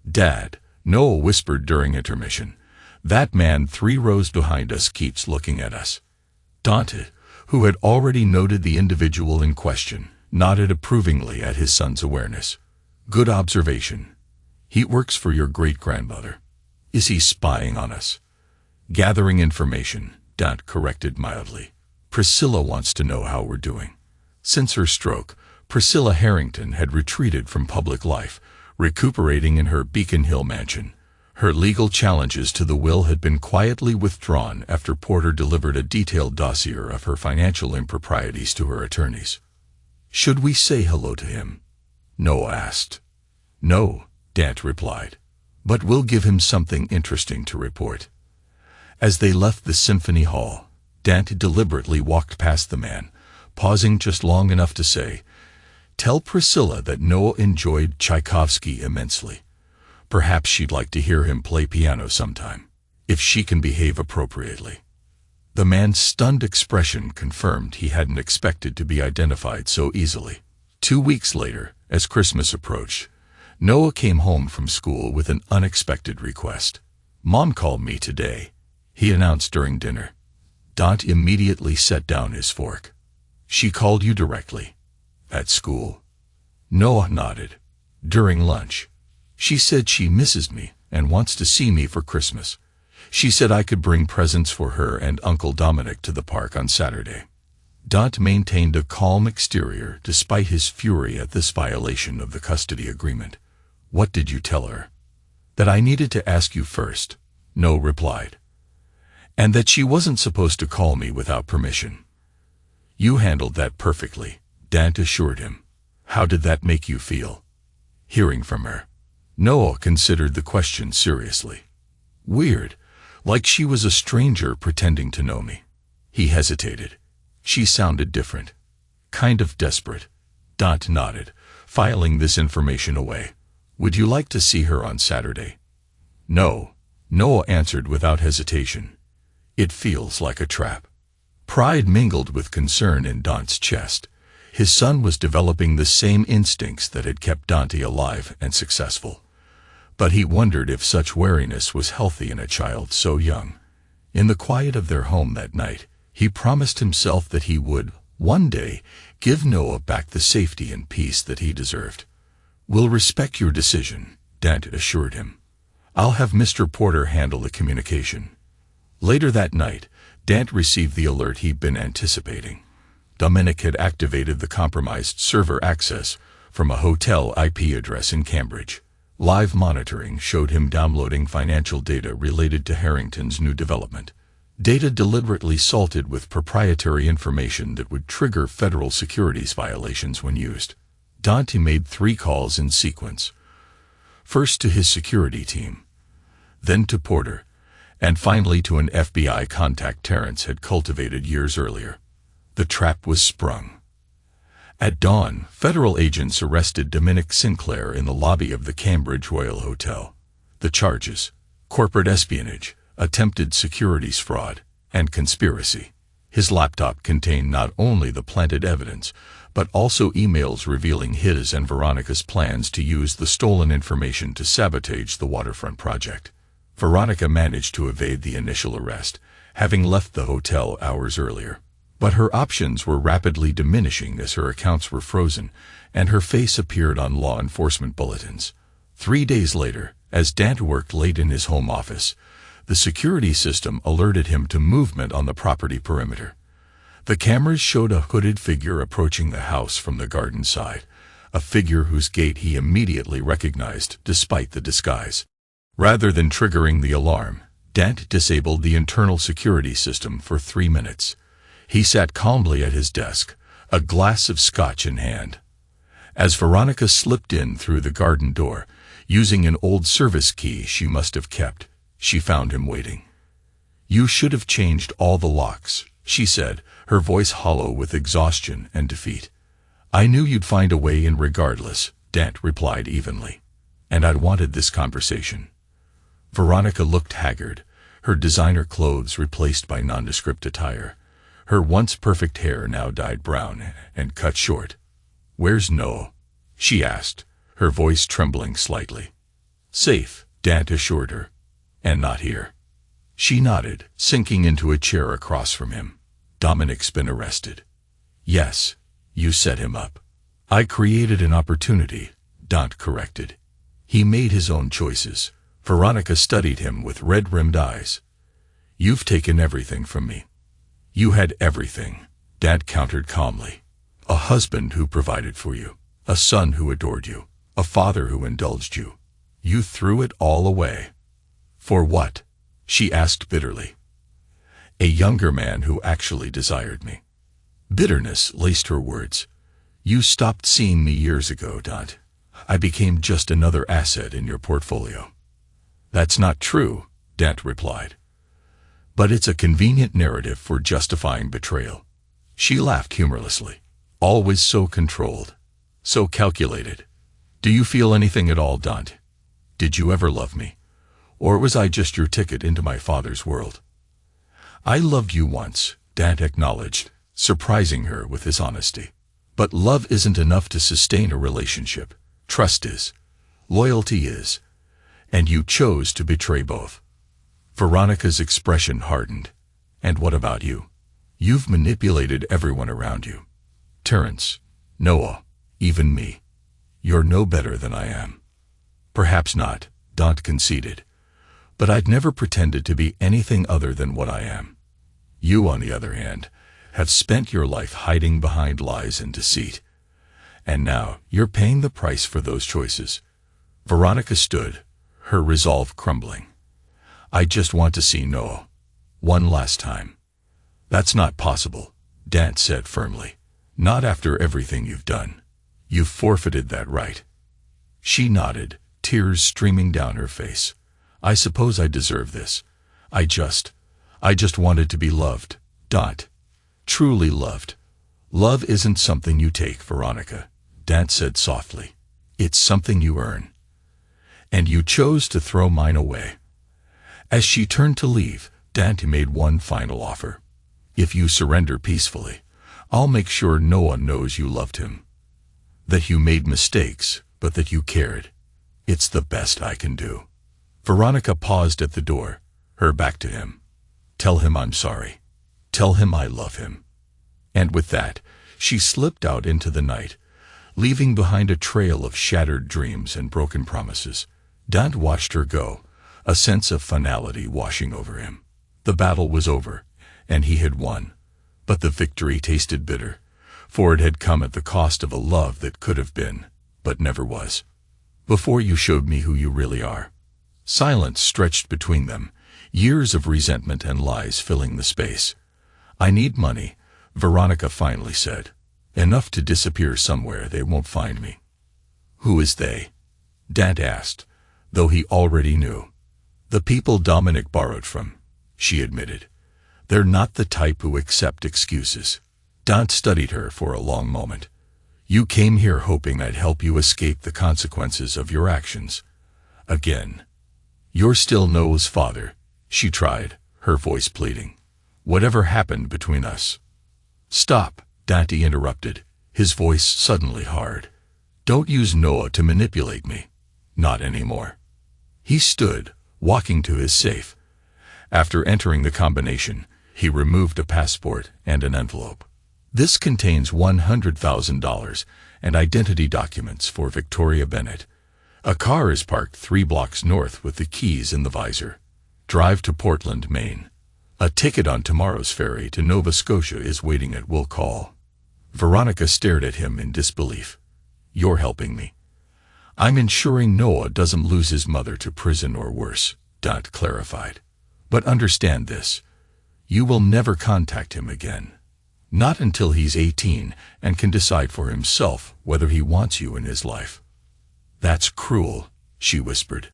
A: "Dad," Noah whispered during intermission, "that man 3 rows behind us keeps looking at us." Dante, who had already noted the individual in question, nodded approvingly at his son's awareness. "Good observation. He works for your great-grandmother. Is he spying on us?" "Gathering information," Dante corrected mildly. "Priscilla wants to know how we're doing." Since her stroke, Priscilla Harrington had retreated from public life, recuperating in her Beacon Hill mansion. Her legal challenges to the will had been quietly withdrawn after Porter delivered a detailed dossier of her financial improprieties to her attorneys. "Should we say hello to him?" Noah asked. "No," Dant replied, "but we'll give him something interesting to report." As they left the symphony hall, Dant deliberately walked past the man, pausing just long enough to say, "Tell Priscilla that Noah enjoyed Tchaikovsky immensely. Perhaps she'd like to hear him play piano sometime, if she can behave appropriately." The man's stunned expression confirmed he hadn't expected to be identified so easily. 2 weeks later, as Christmas approached, Noah came home from school with an unexpected request. "Mom called me today," he announced during dinner. Dant immediately set down his fork. "She called you directly?" "At school." Noah nodded. "During lunch. She said she misses me and wants to see me for Christmas. She said I could bring presents for her and Uncle Dominic to the park on Saturday." Dant maintained a calm exterior despite his fury at this violation of the custody agreement. "What did you tell her?" "That I needed to ask you first," Noah replied. "And that she wasn't supposed to call me without permission." "You handled that perfectly," Dant assured him. "How did that make you feel, hearing from her?" Noah considered the question seriously. "Weird, like she was a stranger pretending to know me." He hesitated. "She sounded different. Kind of desperate." Dant nodded, filing this information away. "Would you like to see her on Saturday?" "No," Noah answered without hesitation. "It feels like a trap." Pride mingled with concern in Dant's chest. His son was developing the same instincts that had kept Dante alive and successful. But he wondered if such wariness was healthy in a child so young. In the quiet of their home that night, he promised himself that he would, one day, give Noah back the safety and peace that he deserved. "We'll respect your decision," Dant assured him. "I'll have Mr. Porter handle the communication." Later that night, Dant received the alert he'd been anticipating. Dominic had activated the compromised server access from a hotel IP address in Cambridge. Live monitoring showed him downloading financial data related to Harrington's new development. Data deliberately salted with proprietary information that would trigger federal securities violations when used. Dante made 3 calls in sequence. First to his security team, then to Porter, and finally to an FBI contact Terence had cultivated years earlier. The trap was sprung. At dawn, federal agents arrested Dominic Sinclair in the lobby of the Cambridge Royal Hotel. The charges: corporate espionage, attempted securities fraud, and conspiracy. His laptop contained not only the planted evidence, but also emails revealing his and Veronica's plans to use the stolen information to sabotage the waterfront project. Veronica managed to evade the initial arrest, having left the hotel hours earlier. But her options were rapidly diminishing as her accounts were frozen and her face appeared on law enforcement bulletins. 3 days later, as Dant worked late in his home office, the security system alerted him to movement on the property perimeter. The cameras showed a hooded figure approaching the house from the garden side, a figure whose gait he immediately recognized despite the disguise. Rather than triggering the alarm, Dant disabled the internal security system for 3 minutes. He sat calmly at his desk, a glass of scotch in hand. As Veronica slipped in through the garden door, using an old service key she must have kept, she found him waiting. "You should have changed all the locks," she said, her voice hollow with exhaustion and defeat. "I knew you'd find a way in regardless," Dant replied evenly. "And I'd wanted this conversation." Veronica looked haggard, her designer clothes replaced by nondescript attire. Her once perfect hair now dyed brown and cut short. "Where's Noah?" she asked, her voice trembling slightly. "Safe," Dant assured her. "And not here." She nodded, sinking into a chair across from him. "Dominic's been arrested." "Yes, you set him up." "I created an opportunity," Dant corrected. "He made his own choices." Veronica studied him with red-rimmed eyes. "You've taken everything from me." "You had everything," Dant countered calmly. "A husband who provided for you, a son who adored you, a father who indulged you. You threw it all away." "For what?" she asked bitterly. "A younger man who actually desired me." Bitterness laced her words. "You stopped seeing me years ago, Dant. I became just another asset in your portfolio." "That's not true," Dant replied. "But it's a convenient narrative for justifying betrayal." She laughed humorlessly. "Always so controlled, so calculated. Do you feel anything at all, Dant? Did you ever love me? Or was I just your ticket into my father's world?" "I loved you once," Dant acknowledged, surprising her with his honesty. "But love isn't enough to sustain a relationship. Trust is. Loyalty is. And you chose to betray both." Veronica's expression hardened. "And what about you? You've manipulated everyone around you. Terrence, Noah, even me. You're no better than I am." "Perhaps not," Dant conceded. "But I'd never pretended to be anything other than what I am. You, on the other hand, have spent your life hiding behind lies and deceit. And now you're paying the price for those choices." Veronica stood, her resolve crumbling. "I just want to see Noah. One last time." "That's not possible," Dant said firmly. "Not after everything you've done. You've forfeited that right." She nodded, tears streaming down her face. "I suppose I deserve this. I just wanted to be loved, Dant. Truly loved." "Love isn't something you take, Veronica," Dant said softly. "It's something you earn. And you chose to throw mine away." As she turned to leave, Dant made one final offer. "If you surrender peacefully, I'll make sure no one knows you loved him. That you made mistakes, but that you cared. It's the best I can do." Veronica paused at the door, her back to him. "Tell him I'm sorry. Tell him I love him." And with that, she slipped out into the night, leaving behind a trail of shattered dreams and broken promises. Dant watched her go, a sense of finality washing over him. The battle was over, and he had won. But the victory tasted bitter, for it had come at the cost of a love that could have been, but never was. "Before you showed me who you really are." Silence stretched between them, years of resentment and lies filling the space. "I need money," Veronica finally said. "Enough to disappear somewhere they won't find me." "Who is they?" Dant asked, though he already knew. "The people Dominic borrowed from," she admitted. "They're not the type who accept excuses." Dante studied her for a long moment. You came here hoping I'd help you escape the consequences of your actions. Again. You're still Noah's father, she tried, her voice pleading. Whatever happened between us? Stop, Dante interrupted, his voice suddenly hard. Don't use Noah to manipulate me. Not anymore. He stood, walking to his safe. After entering the combination, he removed a passport and an envelope. This contains $100,000 and identity documents for Victoria Bennett. A car is parked 3 blocks north with the keys in the visor. Drive to Portland, Maine. A ticket on tomorrow's ferry to Nova Scotia is waiting at Will Call. Veronica stared at him in disbelief. You're helping me. I'm ensuring Noah doesn't lose his mother to prison or worse, Dante clarified. But understand this. You will never contact him again. Not until he's 18 and can decide for himself whether he wants you in his life. That's cruel, she whispered.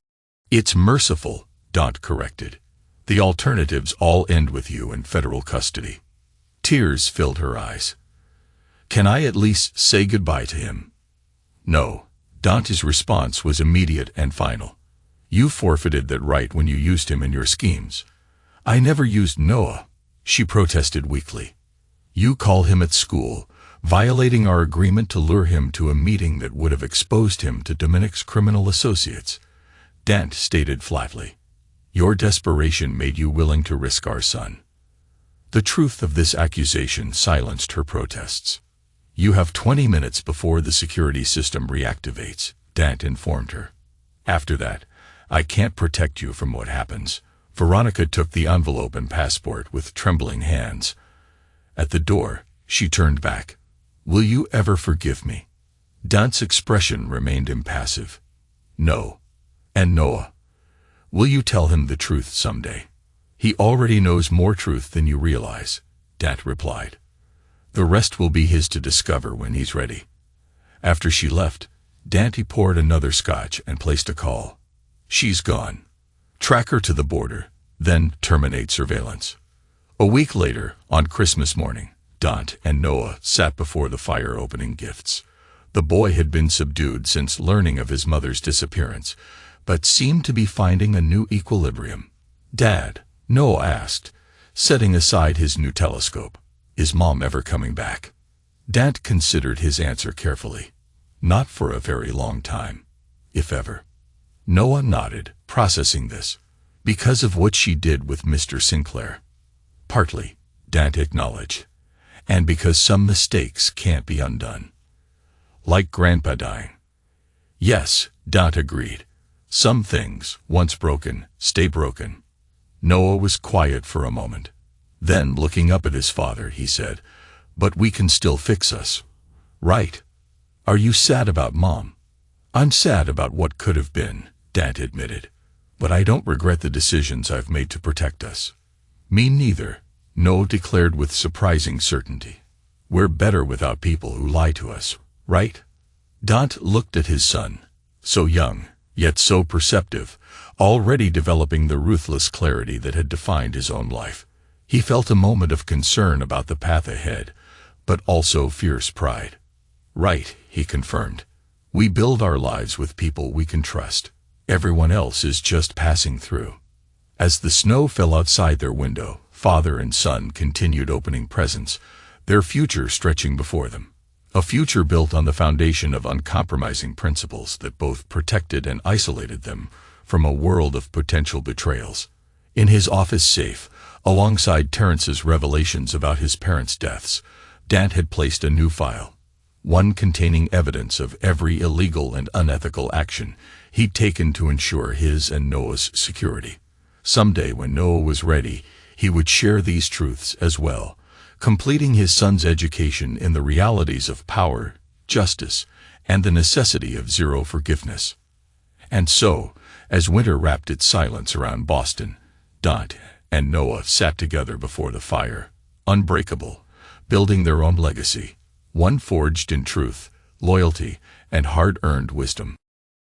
A: It's merciful, Dante corrected. The alternatives all end with you in federal custody. Tears filled her eyes. Can I at least say goodbye to him? No. Dante's response was immediate and final. You forfeited that right when you used him in your schemes. I never used Noah, she protested weakly. You call him at school, violating our agreement to lure him to a meeting that would have exposed him to Dominic's criminal associates. Dante stated flatly. Your desperation made you willing to risk our son. The truth of this accusation silenced her protests. You have 20 minutes before the security system reactivates, Dante informed her. After that, I can't protect you from what happens. Veronica took the envelope and passport with trembling hands. At the door, she turned back. Will you ever forgive me? Dante's expression remained impassive. No. And Noah? Will you tell him the truth someday? He already knows more truth than you realize, Dante replied. The rest will be his to discover when he's ready. After she left, Dante poured another scotch and placed a call. She's gone. Track her to the border, then terminate surveillance. A week later, on Christmas morning, Dante and Noah sat before the fire opening gifts. The boy had been subdued since learning of his mother's disappearance, but seemed to be finding a new equilibrium. Dad, Noah asked, setting aside his new telescope. Is Mom ever coming back? Dante considered his answer carefully. Not for a very long time, if ever. Noah nodded, processing this. Because of what she did with Mr. Sinclair. Partly, Dante acknowledged. And because some mistakes can't be undone. Like Grandpa dying. Yes, Dante agreed. Some things, once broken, stay broken. Noah was quiet for a moment. Then, looking up at his father, he said, But we can still fix us. Right. Are you sad about Mom? I'm sad about what could have been, Dante admitted. But I don't regret the decisions I've made to protect us. Me neither, Noah declared with surprising certainty. We're better without people who lie to us, right? Dante looked at his son, so young, yet so perceptive, already developing the ruthless clarity that had defined his own life. He felt a moment of concern about the path ahead, but also fierce pride. Right, he confirmed. We build our lives with people we can trust. Everyone else is just passing through. As the snow fell outside their window, father and son continued opening presents, their future stretching before them. A future built on the foundation of uncompromising principles that both protected and isolated them from a world of potential betrayals. In his office safe, alongside Terrence's revelations about his parents' deaths, Dante had placed a new file, one containing evidence of every illegal and unethical action he'd taken to ensure his and Noah's security. Someday, when Noah was ready, he would share these truths as well, completing his son's education in the realities of power, justice, and the necessity of zero forgiveness. And so, as winter wrapped its silence around Boston, Dante and Noah sat together before the fire, unbreakable, building their own legacy, one forged in truth, loyalty, and hard-earned wisdom.